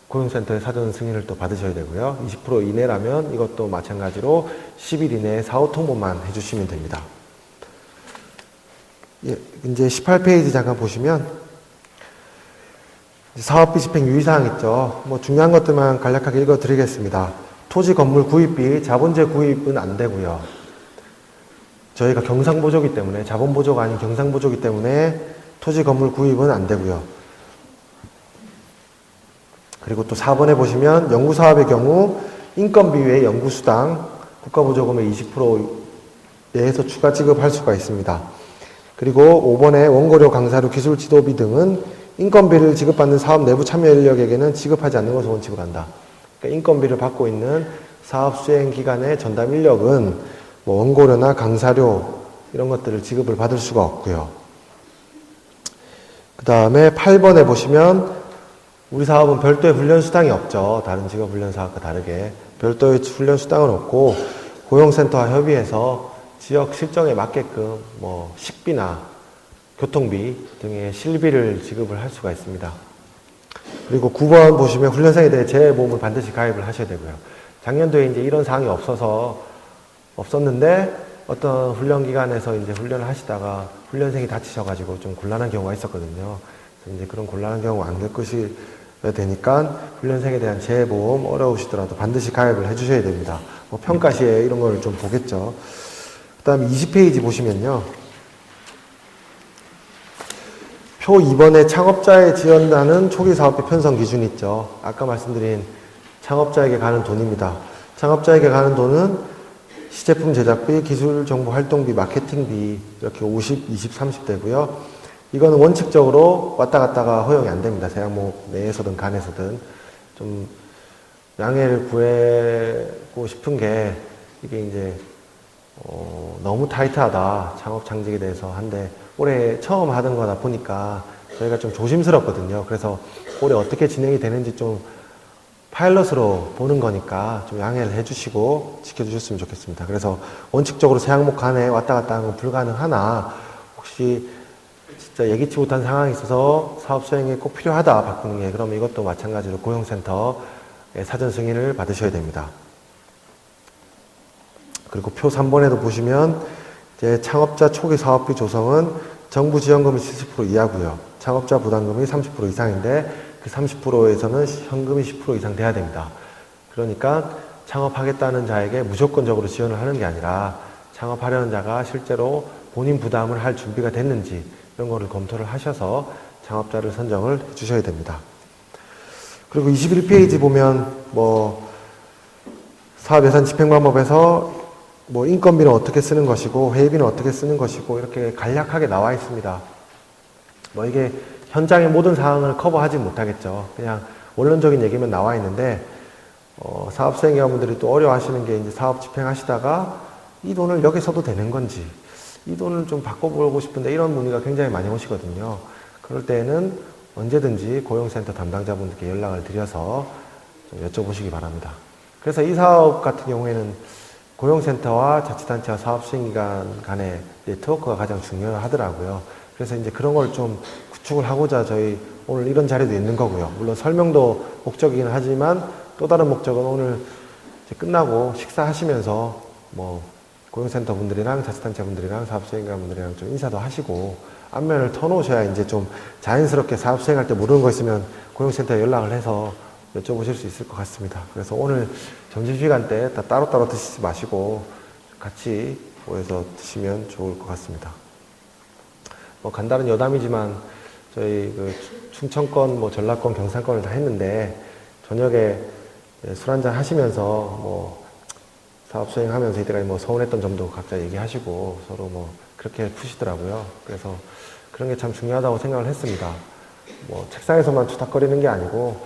고용센터의 사전 승인을 또 받으셔야 되고요. 20% 이내라면 이것도 마찬가지로 10일 이내에 사후 통보만 해주시면 됩니다. 예, 이제 18페이지 잠깐 보시면 사업비 집행 유의사항 있죠. 뭐 중요한 것들만 간략하게 읽어드리겠습니다. 토지 건물 구입비, 자본재 구입은 안 되고요. 저희가 경상보조기 때문에, 자본보조가 아닌 경상보조기 때문에 토지 건물 구입은 안 되고요. 그리고 또 4번에 보시면 연구사업의 경우 인건비 외에 연구수당, 국가보조금의 20% 내에서 추가 지급할 수가 있습니다. 그리고 5번에 원고료, 강사료, 기술지도비 등은 인건비를 지급받는 사업 내부 참여 인력에게는 지급하지 않는 것을 원칙으로 한다. 그러니까 인건비를 받고 있는 사업 수행 기간의 전담 인력은 뭐 원고료나 강사료 이런 것들을 지급을 받을 수가 없고요. 그 다음에 8번에 보시면 우리 사업은 별도의 훈련수당이 없죠. 다른 직업훈련사업과 다르게 별도의 훈련수당은 없고 고용센터와 협의해서 지역 실정에 맞게끔 뭐 식비나 교통비 등의 실비를 지급을 할 수가 있습니다. 그리고 9번 보시면 훈련생에 대해 재보험을 반드시 가입을 하셔야 되고요. 작년도에 이제 이런 사항이 없었는데 어떤 훈련기관에서 이제 훈련을 하시다가 훈련생이 다치셔가지고 좀 곤란한 경우가 있었거든요. 그래서 이제 그런 곤란한 경우 안 겪으셔야 되니까 훈련생에 대한 재보험 어려우시더라도 반드시 가입을 해주셔야 됩니다. 뭐 평가 시에 이런 걸 좀 보겠죠. 그 다음에 20페이지 보시면요. 표 2번에 창업자에 지원하는 초기 사업비 편성 기준이 있죠. 아까 말씀드린 창업자에게 가는 돈입니다. 창업자에게 가는 돈은 시제품 제작비, 기술 정보 활동비, 마케팅비 이렇게 50, 20, 30 되고요. 이거는 원칙적으로 왔다 갔다가 허용이 안 됩니다. 세 항목 내에서든 간에서든. 좀 양해를 구하고 싶은 게 이게 이제 너무 타이트하다. 창업 창직에 대해서 한데 올해 처음 하던 거다 보니까 저희가 좀 조심스럽거든요. 그래서 올해 어떻게 진행이 되는지 좀 파일럿으로 보는 거니까 좀 양해를 해주시고 지켜주셨으면 좋겠습니다. 그래서 원칙적으로 세 항목 간에 왔다 갔다 하는 건 불가능하나 혹시 진짜 예기치 못한 상황이 있어서 사업 수행에 꼭 필요하다 바꾸는 게 그러면 이것도 마찬가지로 고용센터의 사전 승인을 받으셔야 됩니다. 그리고 표 3번에도 보시면 이제 창업자 초기 사업비 조성은 정부 지원금이 70% 이하고요. 창업자 부담금이 30% 이상인데 그 30%에서는 현금이 10% 이상 돼야 됩니다. 그러니까 창업하겠다는 자에게 무조건적으로 지원을 하는 게 아니라 창업하려는 자가 실제로 본인 부담을 할 준비가 됐는지 이런 거를 검토를 하셔서 창업자를 선정을 해 주셔야 됩니다. 그리고 21페이지 보면 뭐 사업예산 집행방법에서 뭐 인건비는 어떻게 쓰는 것이고 회의비는 어떻게 쓰는 것이고 이렇게 간략하게 나와 있습니다. 뭐 이게 현장의 모든 사항을 커버하지 못하겠죠. 그냥 원론적인 얘기만 나와 있는데 사업 수행자분들이 또 어려워하시는 게 이제 사업 집행하시다가 이 돈을 여기 써도 되는 건지 이 돈을 좀 바꿔보고 싶은데 이런 문의가 굉장히 많이 오시거든요. 그럴 때는 언제든지 고용센터 담당자분들께 연락을 드려서 좀 여쭤보시기 바랍니다. 그래서 이 사업 같은 경우에는 고용센터와 자치단체와 사업수행기관 간의 네트워크가 가장 중요하더라고요. 그래서 이제 그런 걸 좀 구축을 하고자 저희 오늘 이런 자리도 있는 거고요. 물론 설명도 목적이긴 하지만 또 다른 목적은 오늘 이제 끝나고 식사하시면서 뭐 고용센터 분들이랑 자치단체 분들이랑 사업수행기관 분들이랑 좀 인사도 하시고 안면을 터놓으셔야 이제 좀 자연스럽게 사업 수행할 때 모르는 거 있으면 고용센터에 연락을 해서 여쭤보실 수 있을 것 같습니다. 그래서 오늘 점심시간 때 다 따로따로 드시지 마시고 같이 모여서 드시면 좋을 것 같습니다. 뭐 간단한 여담이지만 저희 그 충청권, 뭐 전라권, 경상권을 다 했는데 저녁에 술 한잔 하시면서 뭐 사업 수행하면서 이때까지 뭐 서운했던 점도 각자 얘기하시고 서로 뭐 그렇게 푸시더라고요. 그래서 그런 게 참 중요하다고 생각을 했습니다. 뭐 책상에서만 투닥거리는 게 아니고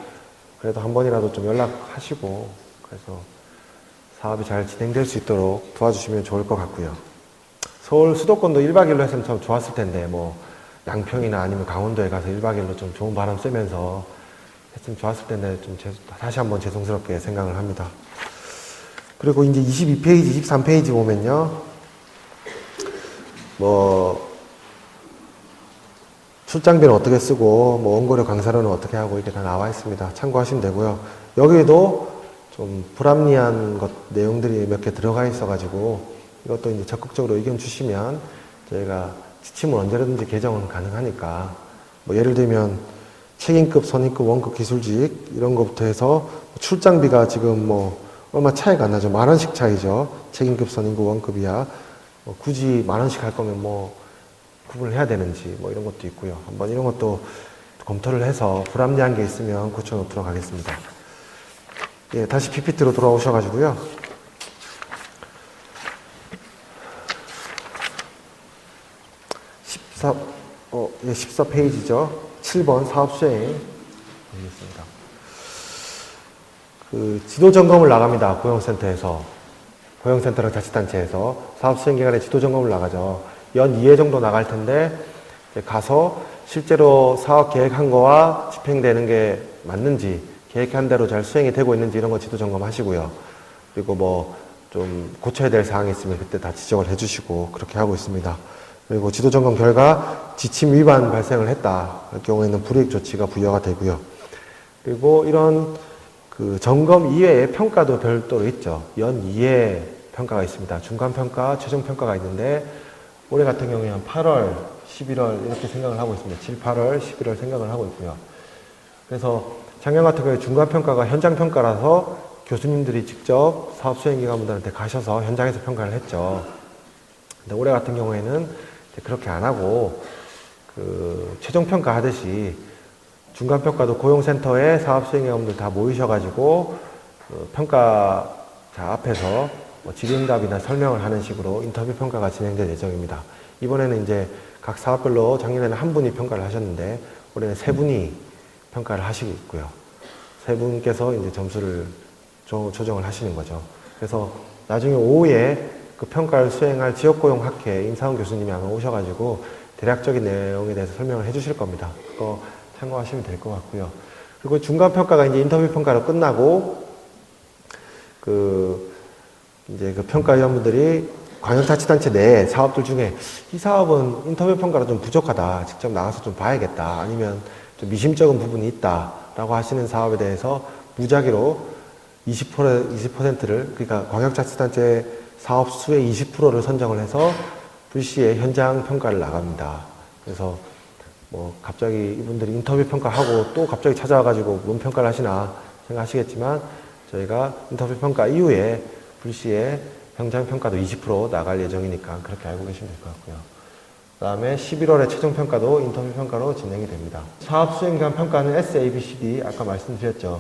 그래도 한 번이라도 좀 연락하시고 그래서 사업이 잘 진행될 수 있도록 도와주시면 좋을 것 같고요. 서울 수도권도 1박 2일로 했으면 참 좋았을 텐데, 뭐, 양평이나 아니면 강원도에 가서 1박 2일로 좀 좋은 바람 쐬면서 했으면 좋았을 텐데, 좀 다시 한번 죄송스럽게 생각을 합니다. 그리고 이제 22페이지, 23페이지 보면요. 뭐, 출장비는 어떻게 쓰고, 뭐, 원고료 강사료는 어떻게 하고, 이게 다 나와 있습니다. 참고하시면 되고요. 여기에도 좀 불합리한 내용들이 몇 개 들어가 있어가지고, 이것도 이제 적극적으로 의견 주시면 저희가 지침을 언제든지 개정은 가능하니까, 뭐, 예를 들면, 책임급, 선임급, 원급, 기술직, 이런 것부터 해서 출장비가 지금 뭐, 얼마 차이가 안 나죠. 10,000원씩 차이죠. 책임급, 선임급, 원급이야. 뭐 굳이 10,000원씩 할 거면 뭐, 구분을 해야 되는지, 뭐 이런 것도 있고요. 한번 이런 것도 검토를 해서 불합리한 게 있으면 고쳐놓도록 하겠습니다. 예, 다시 PPT로 돌아오셔가지고요. 14페이지죠. 7번 사업수행. 보겠습니다. 그, 지도 점검을 나갑니다. 고용센터에서. 고용센터랑 자치단체에서 사업수행기관에 지도 점검을 나가죠. 연 2회 정도 나갈 텐데, 가서 실제로 사업 계획한 거와 집행되는 게 맞는지, 계획한 대로 잘 수행이 되고 있는지 이런 거 지도 점검하시고요. 그리고 뭐, 좀 고쳐야 될 사항이 있으면 그때 다 지적을 해주시고, 그렇게 하고 있습니다. 그리고 지도 점검 결과 지침 위반 발생을 했다. 할 경우에는 불이익 조치가 부여가 되고요. 그리고 이런 그 점검 이외에 평가도 별도로 있죠. 연 2회 평가가 있습니다. 중간평가, 최종평가가 있는데 올해 같은 경우에는 8월, 11월 이렇게 생각을 하고 있습니다. 7, 8월, 11월 생각을 하고 있고요. 그래서 작년 같은 경우에 중간평가가 현장평가라서 교수님들이 직접 사업수행기관분들한테 가셔서 현장에서 평가를 했죠. 근데 올해 같은 경우에는 그렇게 안 하고 그 최종평가 하듯이 중간평가도 고용센터에 사업수행기관분들 다 모이셔가지고 그 평가자 앞에서 뭐 질의응답이나 설명을 하는 식으로 인터뷰 평가가 진행될 예정입니다. 이번에는 이제 각 사업별로 작년에는 한 분이 평가를 하셨는데 올해는 세 분이 평가를 하시고 있고요. 세 분께서 이제 점수를 조정을 하시는 거죠. 그래서 나중에 오후에 그 평가를 수행할 지역고용학회 임상훈 교수님이 아마 오셔가지고 대략적인 내용에 대해서 설명을 해주실 겁니다. 그거 참고하시면 될 것 같고요. 그리고 중간평가가 이제 인터뷰 평가로 끝나고 이제 그 평가위원분들이 광역자치단체 내 사업들 중에 이 사업은 인터뷰 평가가 좀 부족하다. 직접 나가서 좀 봐야겠다. 아니면 좀 미심쩍은 부분이 있다라고 하시는 사업에 대해서 무작위로 20%를, 그러니까 광역자치단체 사업 수의 20%를 선정을 해서 불시에 현장 평가를 나갑니다. 그래서 뭐 갑자기 이분들이 인터뷰 평가하고 또 갑자기 찾아와가지고 뭔 평가를 하시나 생각하시겠지만 저희가 인터뷰 평가 이후에 불시에 현장 평가도 20% 나갈 예정이니까 그렇게 알고 계시면 될 것 같고요. 그 다음에 11월에 최종 평가도 인터뷰 평가로 진행이 됩니다. 사업 수행기간 평가는 SABCD 아까 말씀드렸죠.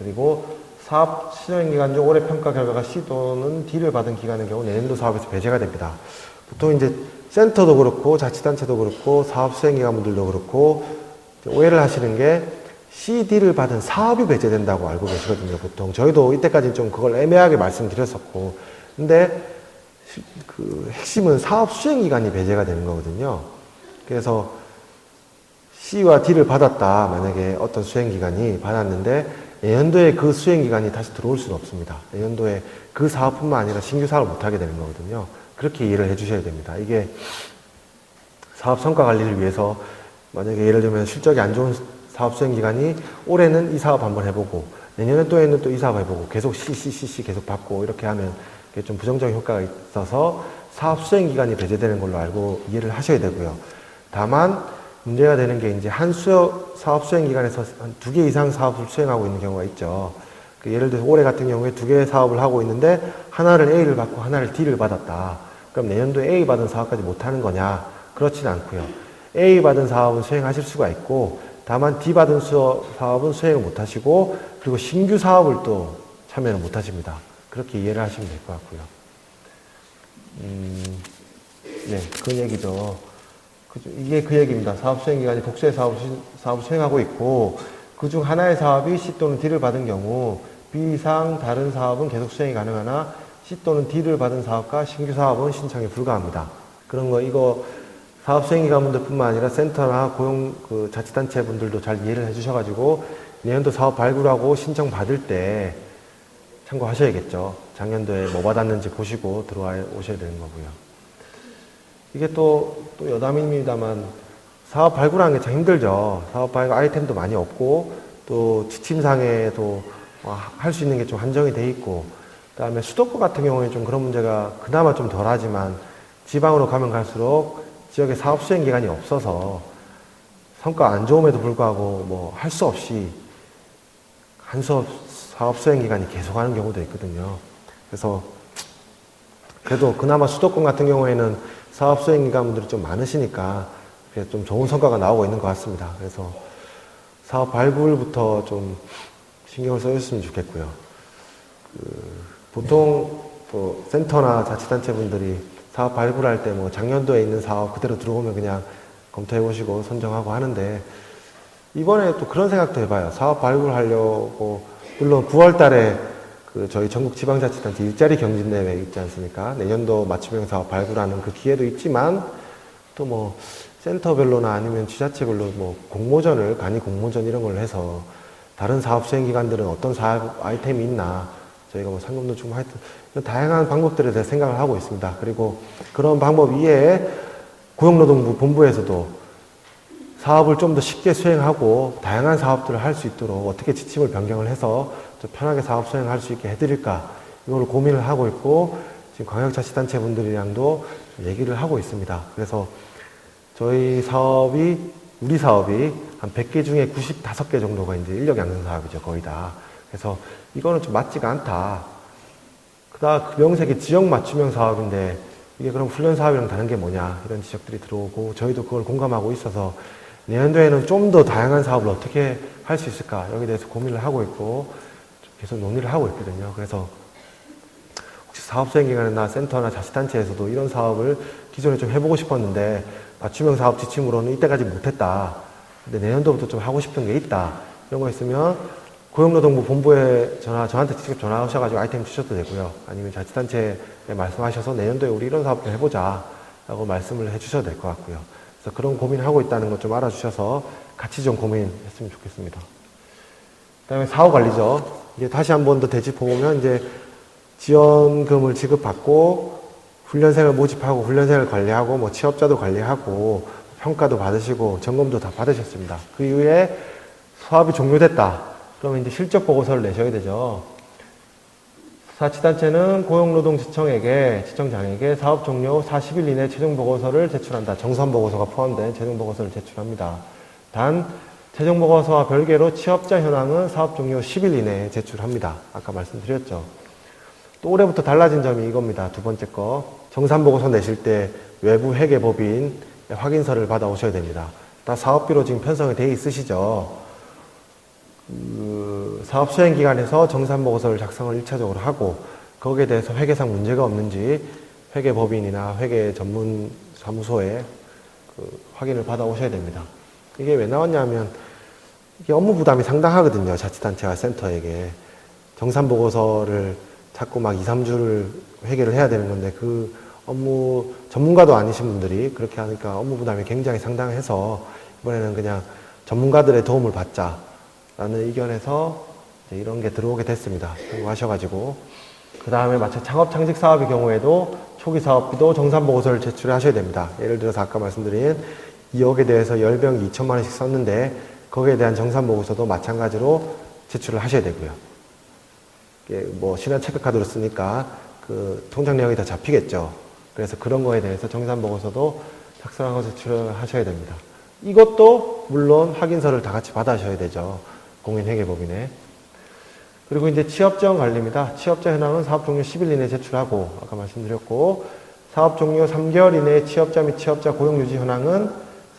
그리고 사업 시행기간 중 올해 평가 결과가 C 또는 D를 받은 기간의 경우 내년도 사업에서 배제가 됩니다. 보통 이제 센터도 그렇고 자치단체도 그렇고 사업 수행기관분들도 그렇고 오해를 하시는 게 C, D를 받은 사업이 배제된다고 알고 계시거든요. 보통 저희도 이때까지 좀 그걸 애매하게 말씀드렸었고, 근데 그 핵심은 사업 수행기간이 배제가 되는 거거든요. 그래서 C와 D를 받았다. 만약에 어떤 수행기관이 받았는데 내년도에 그 수행기간이 다시 들어올 수는 없습니다. 내년도에 그 사업뿐만 아니라 신규 사업을 못하게 되는 거거든요. 그렇게 이해를 해주셔야 됩니다. 이게 사업 성과 관리를 위해서 만약에 예를 들면 실적이 안 좋은 사업 수행기간이 올해는 이 사업 한번 해보고 내년에는 또 이 사업 해보고 계속 C 계속 받고 이렇게 하면 좀 부정적인 효과가 있어서 사업 수행기간이 배제되는 걸로 알고 이해를 하셔야 되고요. 다만 문제가 되는 게 이제 한 사업 수행기간에서 한 2개 이상 사업을 수행하고 있는 경우가 있죠. 예를 들어서 올해 같은 경우에 2개의 사업을 하고 있는데 하나를 A를 받고 하나를 D를 받았다. 그럼 내년도에 A 받은 사업까지 못하는 거냐? 그렇진 않고요. A 받은 사업은 수행하실 수가 있고 다만 D 받은 사업은 수행을 못하시고 그리고 신규 사업을 또 참여를 못하십니다. 그렇게 이해를 하시면 될 것 같고요. 네, 그 얘기죠. 이게 그 얘기입니다. 사업 수행기간이 독수의 사업을 수행하고 있고 그중 하나의 사업이 C 또는 D를 받은 경우 B 이상 다른 사업은 계속 수행이 가능하나 C 또는 D를 받은 사업과 신규 사업은 신청에 불과합니다. 그런 거 이거 사업 수행기관분들뿐만 아니라 센터나 고용 자치단체 분들도 잘 이해를 해주셔가지고 내년도 사업 발굴하고 신청 받을 때 참고하셔야겠죠. 작년도에 뭐 받았는지 보시고 들어와 오셔야 되는 거고요. 이게 또 여담입니다만 사업 발굴하는 게 참 힘들죠. 사업 발굴 아이템도 많이 없고 또 지침상에도 할 수 있는 게 좀 한정이 돼 있고 그 다음에 수도권 같은 경우에 좀 그런 문제가 그나마 좀 덜하지만 지방으로 가면 갈수록 지역에 사업 수행 기간이 없어서 성과 안 좋음에도 불구하고 뭐 할 수 없이 한 수업 사업 수행 기간이 계속하는 경우도 있거든요. 그래서 그래도 그나마 수도권 같은 경우에는 사업 수행 기관분들이 좀 많으시니까 좀 좋은 성과가 나오고 있는 것 같습니다. 그래서 사업 발굴부터 좀 신경을 써주셨으면 좋겠고요. 보통 또 센터나 자치단체 분들이 사업 발굴할 때 뭐 작년도에 있는 사업 그대로 들어오면 그냥 검토해 보시고 선정하고 하는데 이번에 또 그런 생각도 해봐요. 사업 발굴하려고 물론 9월 달에 저희 전국 지방자치단체 일자리 경진대회 있지 않습니까? 내년도 맞춤형 사업 발굴하는 그 기회도 있지만 또 뭐 센터별로나 아니면 지자체별로 뭐 공모전을 간이 공모전 이런 걸 해서 다른 사업 수행 기관들은 어떤 사업 아이템이 있나 저희가 뭐 상금도 주고 하여튼 다양한 방법들에 대해서 생각을 하고 있습니다. 그리고 그런 방법 이외에 고용노동부 본부에서도 사업을 좀 더 쉽게 수행하고 다양한 사업들을 할 수 있도록 어떻게 지침을 변경을 해서 좀 편하게 사업 수행할 수 있게 해드릴까 이걸 고민을 하고 있고 지금 광역자치단체 분들이랑도 얘기를 하고 있습니다. 그래서 저희 사업이 우리 사업이 한 100개 중에 95개 정도가 이제 인력 양성 사업이죠, 거의 다. 그래서 이거는 좀 맞지가 않다. 그다음 그 명색이 지역 맞춤형 사업인데 이게 그럼 훈련 사업이랑 다른 게 뭐냐 이런 지적들이 들어오고 저희도 그걸 공감하고 있어서 내년도에는 좀 더 다양한 사업을 어떻게 할 수 있을까 여기에 대해서 고민을 하고 있고 계속 논의를 하고 있거든요. 그래서 혹시 사업수행기관이나 센터나 자치단체에서도 이런 사업을 기존에 좀 해보고 싶었는데 맞춤형 사업 지침으로는 이때까지 못했다. 근데 내년도부터 좀 하고 싶은 게 있다. 이런 거 있으면 고용노동부 본부에 저한테 직접 전화하셔가지고 아이템 주셔도 되고요. 아니면 자치단체에 말씀하셔서 내년도에 우리 이런 사업 좀 해보자 라고 말씀을 해주셔도 될 것 같고요. 그래서 그런 고민을 하고 있다는 것 좀 알아주셔서 같이 좀 고민했으면 좋겠습니다. 그 다음에 사후관리죠. 이제 다시 한 번 더 되짚어보면 이제 지원금을 지급받고 훈련생을 모집하고 훈련생을 관리하고 뭐 취업자도 관리하고 평가도 받으시고 점검도 다 받으셨습니다. 그 이후에 사업이 종료됐다. 그러면 이제 실적 보고서를 내셔야 되죠. 자치단체는 고용노동지청에게, 지청장에게 사업 종료 40일 이내 최종 보고서를 제출한다. 정산 보고서가 포함된 최종 보고서를 제출합니다. 단, 최종 보고서와 별개로 취업자 현황은 사업 종료 10일 이내에 제출합니다. 아까 말씀드렸죠. 또 올해부터 달라진 점이 이겁니다. 두 번째 거. 정산 보고서 내실 때 외부 회계법인 확인서를 받아오셔야 됩니다. 다 사업비로 지금 편성이 되어 있으시죠. 사업 수행기관에서 정산보고서를 작성을 1차적으로 하고 거기에 대해서 회계상 문제가 없는지 회계법인이나 회계 전문 사무소에 확인을 받아 오셔야 됩니다. 이게 왜 나왔냐면 이게 업무 부담이 상당하거든요. 자치단체와 센터에게. 정산보고서를 자꾸 막 2, 3주를 회계를 해야 되는 건데 그 업무 전문가도 아니신 분들이 그렇게 하니까 업무 부담이 굉장히 상당해서 이번에는 그냥 전문가들의 도움을 받자 라는 의견에서 이런 게 들어오게 됐습니다. 참고하셔가지고 그 다음에 마찬가지 창업창직 사업의 경우에도 초기 사업비도 정산보고서를 제출하셔야 됩니다. 예를 들어서 아까 말씀드린 2억에 대해서 10병 2천만 원씩 썼는데 거기에 대한 정산보고서도 마찬가지로 제출을 하셔야 되고요. 뭐 신한 체크카드로 쓰니까 그 통장 내역이 다 잡히겠죠. 그래서 그런 거에 대해서 정산보고서도 작성하고 제출을 하셔야 됩니다. 이것도 물론 확인서를 다 같이 받아셔야 되죠. 공인회계법인에. 그리고 이제 취업지원 관리입니다. 취업자 현황은 사업 종료 10일 이내에 제출하고 아까 말씀드렸고 사업 종료 3개월 이내에 취업자 및 취업자 고용유지 현황은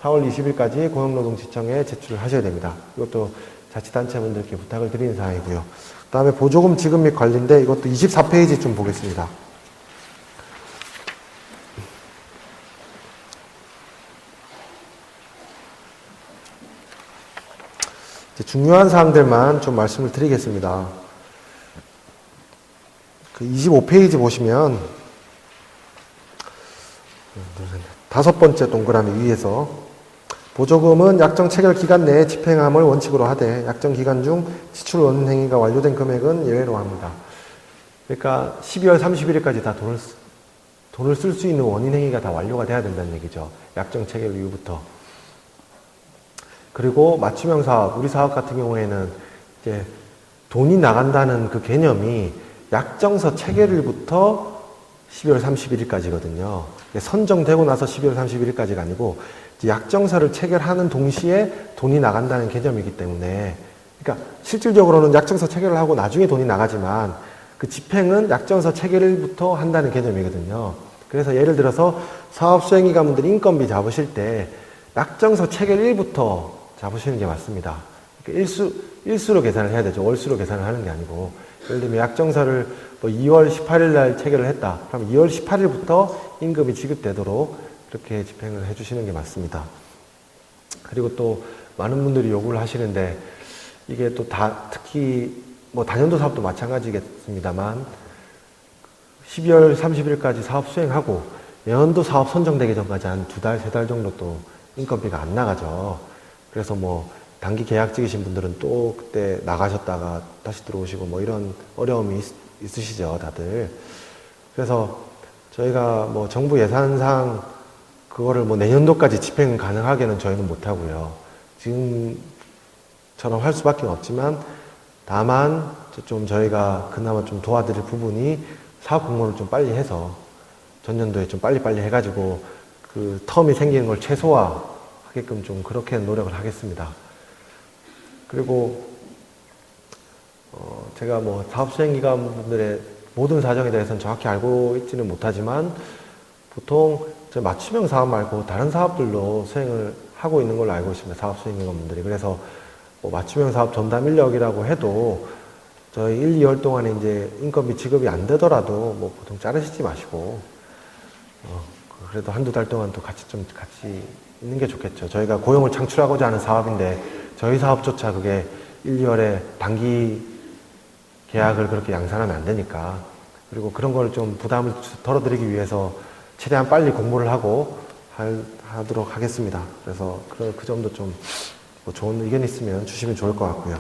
4월 20일까지 고용노동지청에 제출을 하셔야 됩니다. 이것도 자치단체분들께 부탁을 드리는 사항이고요. 그 다음에 보조금 지급 및 관리인데 이것도 24페이지 좀 보겠습니다. 중요한 사항들만 좀 말씀을 드리겠습니다. 그 25페이지 보시면 5번째 동그라미 위에서 보조금은 약정 체결 기간 내에 집행함을 원칙으로 하되 약정 기간 중 지출 원은 행위가 완료된 금액은 예외로 합니다. 그러니까 12월 31일까지 다 돈을 쓸 수 있는 원인 행위가 다 완료가 돼야 된다는 얘기죠. 약정 체결 이후부터. 그리고 맞춤형 사업, 우리 사업 같은 경우에는 이제 돈이 나간다는 그 개념이 약정서 체결일부터 12월 31일까지거든요. 선정되고 나서 12월 31일까지가 아니고 약정서를 체결하는 동시에 돈이 나간다는 개념이기 때문에, 그러니까 실질적으로는 약정서 체결을 하고 나중에 돈이 나가지만 그 집행은 약정서 체결일부터 한다는 개념이거든요. 그래서 예를 들어서 사업 수행기관분들이 인건비 잡으실 때 약정서 체결일부터 잡으시는 게 맞습니다. 그러니까 일수로 계산을 해야 되죠. 월수로 계산을 하는 게 아니고. 예를 들면 약정서를 뭐 2월 18일 날 체결을 했다. 그럼 2월 18일부터 임금이 지급되도록 그렇게 집행을 해주시는 게 맞습니다. 그리고 또 많은 분들이 요구를 하시는데, 이게 또 특히 뭐 단연도 사업도 마찬가지겠습니다만 12월 30일까지 사업 수행하고 연도 사업 선정되기 전까지 한 2달, 3달 정도 또 인건비가 안 나가죠. 그래서 뭐 단기 계약직이신 분들은 또 그때 나가셨다가 다시 들어오시고 뭐 이런 어려움이 있으시죠, 다들. 그래서 저희가 뭐 정부 예산상 그거를 뭐 내년도까지 집행 가능하게는 저희는 못하고요. 지금처럼 할 수밖에 없지만, 다만 좀 저희가 그나마 좀 도와드릴 부분이 사업 공모를 좀 빨리 해서 전년도에 좀 빨리빨리 해가지고 그 텀이 생기는 걸 최소화하게끔 좀 그렇게 노력을 하겠습니다. 그리고 제가 뭐 사업 수행기관 분들의 모든 사정에 대해서는 정확히 알고 있지는 못하지만 보통 맞춤형 사업 말고 다른 사업들로 수행을 하고 있는 걸로 알고 있습니다. 사업 수행기관 분들이. 그래서 뭐 맞춤형 사업 전담 인력이라고 해도 저희 1, 2월 동안에 이제 인건비 지급이 안 되더라도 뭐 보통 자르시지 마시고 그래도 한두 달 동안 또 같이 있는 게 좋겠죠. 저희가 고용을 창출하고자 하는 사업인데 저희 사업조차 그게 1, 2월에 단기 계약을 그렇게 양산하면 안 되니까. 그리고 그런 걸 좀 부담을 덜어드리기 위해서 최대한 빨리 공모를 하고 하도록 하겠습니다. 그래서 그 점도 좀 뭐 좋은 의견 있으면 주시면 좋을 것 같고요.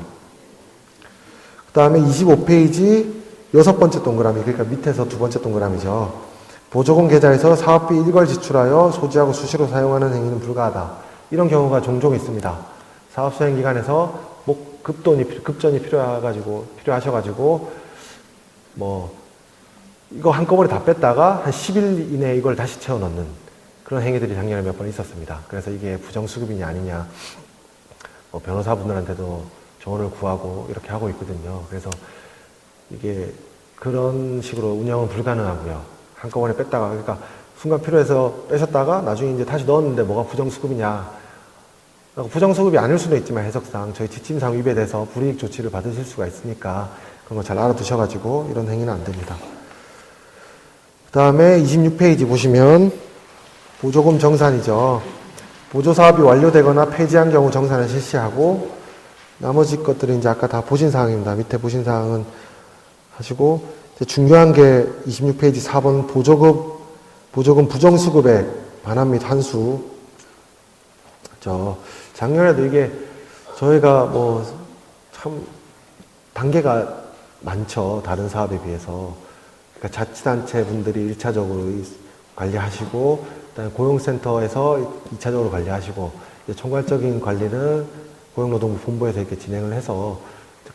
그 다음에 25페이지 6번째 동그라미, 그러니까 밑에서 2번째 동그라미죠. 보조금 계좌에서 사업비 일괄 지출하여 소지하고 수시로 사용하는 행위는 불가하다. 이런 경우가 종종 있습니다. 사업 수행 기간에서 뭐 급전이 필요하셔가지고 뭐 이거 한꺼번에 다 뺐다가 한 10일 이내에 이걸 다시 채워 넣는 그런 행위들이 작년에 몇 번 있었습니다. 그래서 이게 부정수급이냐 아니냐 변호사분들한테도 조언을 구하고 이렇게 하고 있거든요. 그래서 이게 그런 식으로 운영은 불가능하고요. 한꺼번에 뺐다가, 그러니까 순간 필요해서 빼셨다가 나중에 이제 다시 넣었는데 뭐가 부정수급이냐. 부정수급이 아닐 수도 있지만 해석상 저희 지침상 위배돼서 불이익 조치를 받으실 수가 있으니까 그런 거 잘 알아두셔가지고 이런 행위는 안 됩니다. 그 다음에 26페이지 보시면 보조금 정산이죠. 보조사업이 완료되거나 폐지한 경우 정산을 실시하고, 나머지 것들은 이제 아까 다 보신 사항입니다. 밑에 보신 사항은 하시고, 중요한 게 26페이지 4번 보조금 부정수급액 반환 및 환수. 작년에도 이게 저희가 뭐 참 단계가 많죠. 다른 사업에 비해서. 그러니까 자치단체 분들이 1차적으로 관리하시고, 그다음에 고용센터에서 2차적으로 관리하시고, 총괄적인 관리는 고용노동부 본부에서 이렇게 진행을 해서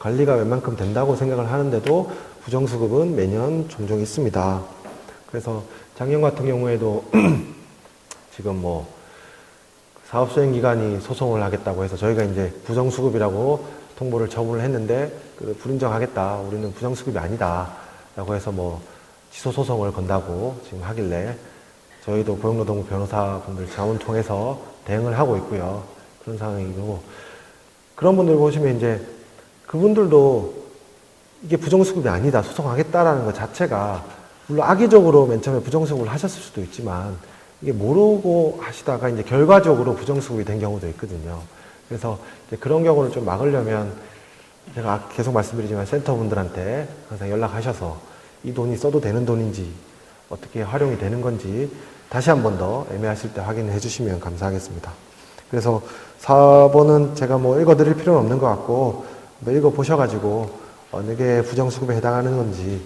관리가 웬만큼 된다고 생각을 하는데도 부정수급은 매년 종종 있습니다. 그래서 작년 같은 경우에도 지금 뭐 사업수행기관이 소송을 하겠다고 해서 저희가 이제 부정수급이라고 통보를 처분을 했는데 불인정하겠다. 우리는 부정수급이 아니다. 라고 해서 뭐 취소소송을 건다고 지금 하길래 저희도 고용노동부 변호사분들 자문 통해서 대응을 하고 있고요. 그런 상황이고, 그런 분들 보시면 이제 그분들도 이게 부정수급이 아니다, 소송하겠다라는 것 자체가 물론 악의적으로 맨 처음에 부정수급을 하셨을 수도 있지만 이게 모르고 하시다가 이제 결과적으로 부정수급이 된 경우도 있거든요. 그래서 이제 그런 경우를 좀 막으려면 제가 계속 말씀드리지만 센터분들한테 항상 연락하셔서 이 돈이 써도 되는 돈인지 어떻게 활용이 되는 건지 다시 한 번 더 애매하실 때 확인해 주시면 감사하겠습니다. 그래서 4번은 제가 뭐 읽어드릴 필요는 없는 것 같고 읽어보셔가지고 어느 게 부정수급에 해당하는 건지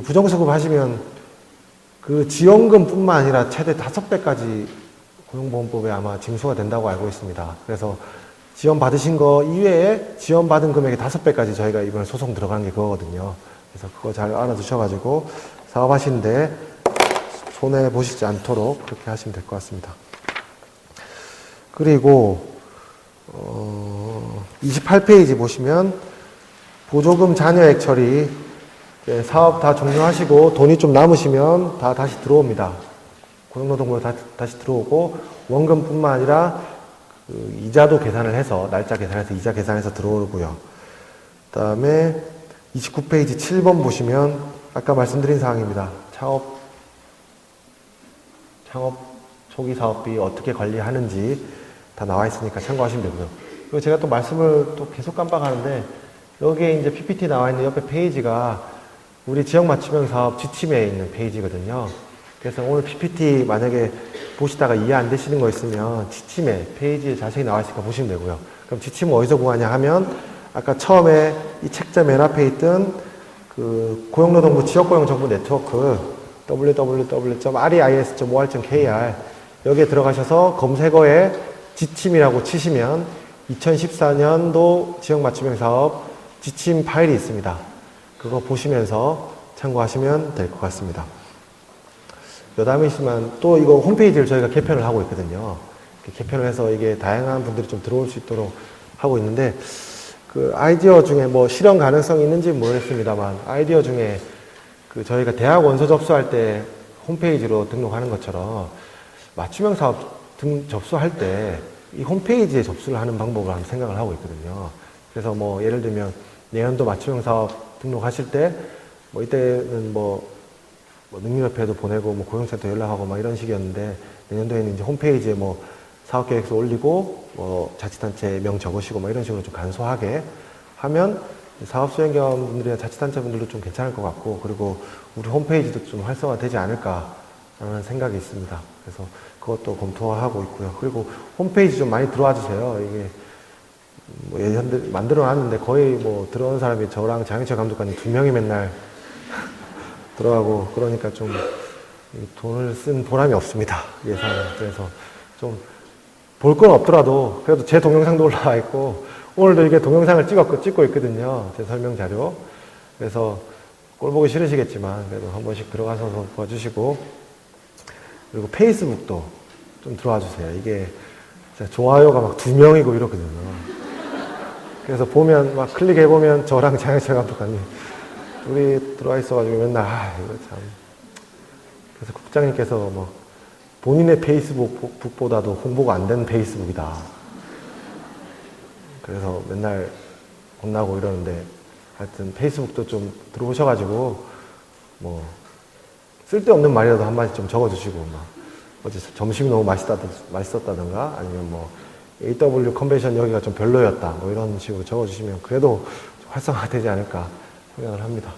부정수급 하시면 그 지원금뿐만 아니라 최대 5배까지 고용보험법에 아마 징수가 된다고 알고 있습니다. 그래서 지원 받으신 거 이외에 지원받은 금액의 5배까지 저희가 이번에 소송 들어가는 게 그거거든요. 그래서 그거 잘 알아두셔가지고 사업하시는데 손해 보시지 않도록 그렇게 하시면 될 것 같습니다. 그리고 28페이지 보시면 보조금 잔여액 처리 사업 다 종료하시고 돈이 좀 남으시면 다 다시 들어옵니다. 고용노동부로 다시 들어오고 원금뿐만 아니라 그 이자도 계산을 해서 날짜 계산해서 이자 계산해서 들어오고요. 그 다음에 29페이지 7번 보시면 아까 말씀드린 사항입니다. 창업 초기 사업비 어떻게 관리하는지 다 나와 있으니까 참고하시면 되고요. 그리고 제가 또 말씀을 또 계속 깜빡하는데 여기에 이제 PPT 나와 있는 옆에 페이지가 우리 지역 맞춤형 사업 지침에 있는 페이지거든요. 그래서 오늘 PPT 만약에 보시다가 이해 안 되시는 거 있으면 지침에 페이지에 자세히 나와 있으니까 보시면 되고요. 그럼 지침은 어디서 구하냐 하면 아까 처음에 이 책자 맨 앞에 있던 그 고용노동부 지역고용정보 네트워크 www.reis.or.kr 여기에 들어가셔서 검색어에 지침이라고 치시면 2014년도 지역맞춤형 사업 지침 파일이 있습니다. 그거 보시면서 참고하시면 될 것 같습니다. 여담이지만 또 이거 홈페이지를 저희가 개편을 하고 있거든요. 개편을 해서 이게 다양한 분들이 좀 들어올 수 있도록 하고 있는데 그 아이디어 중에 뭐 실현 가능성이 있는지는 모르겠습니다만 아이디어 중에 그 저희가 대학 원서 접수할 때 홈페이지로 등록하는 것처럼 맞춤형 사업 접수할 때 이 홈페이지에 접수를 하는 방법을 한번 생각을 하고 있거든요. 그래서 뭐 예를 들면 내년도 맞춤형 사업 등록하실 때 뭐 이때는 뭐 능력협회도 보내고 뭐 고용센터 연락하고 막 이런 식이었는데 내년도에는 이제 홈페이지에 뭐 사업계획서 올리고 뭐 자치단체 명 적으시고 뭐 이런 식으로 좀 간소하게 하면 사업수행자분들이나 자치단체분들도 좀 괜찮을 것 같고 그리고 우리 홈페이지도 좀 활성화되지 않을까라는 생각이 있습니다. 그래서 그것도 검토하고 있고요. 그리고 홈페이지 좀 많이 들어와 주세요. 이게 뭐 예전에 만들어 놨는데 거의 뭐 들어오는 사람이 저랑 장영철 감독관님 2명이 맨날 들어가고 그러니까 좀 돈을 쓴 보람이 없습니다. 예산을. 그래서 좀 볼 건 없더라도 그래도 제 동영상도 올라와 있고 오늘도 이게 동영상을 찍고 있거든요. 제 설명 자료. 그래서 꼴 보기 싫으시겠지만 그래도 한 번씩 들어가서 봐주시고 그리고 페이스북도 좀 들어와 주세요. 이게 좋아요가 막 2명이고 이렇거든요. 그래서 보면 막 클릭해보면 저랑 장영철 감독관님 둘이 들어와 있어가지고 맨날 이거 참. 그래서 국장님께서 뭐 본인의 페이스북보다도 홍보가 안 된 페이스북이다. 그래서 맨날 혼나고 이러는데 하여튼 페이스북도 좀 들어오셔가지고 뭐 쓸데없는 말이라도 한마디 좀 적어주시고 막 어제 점심이 너무 맛있었다든가 아니면 뭐 AW 컨벤션 여기가 좀 별로였다 뭐 이런 식으로 적어주시면 그래도 활성화되지 않을까 생각을 합니다.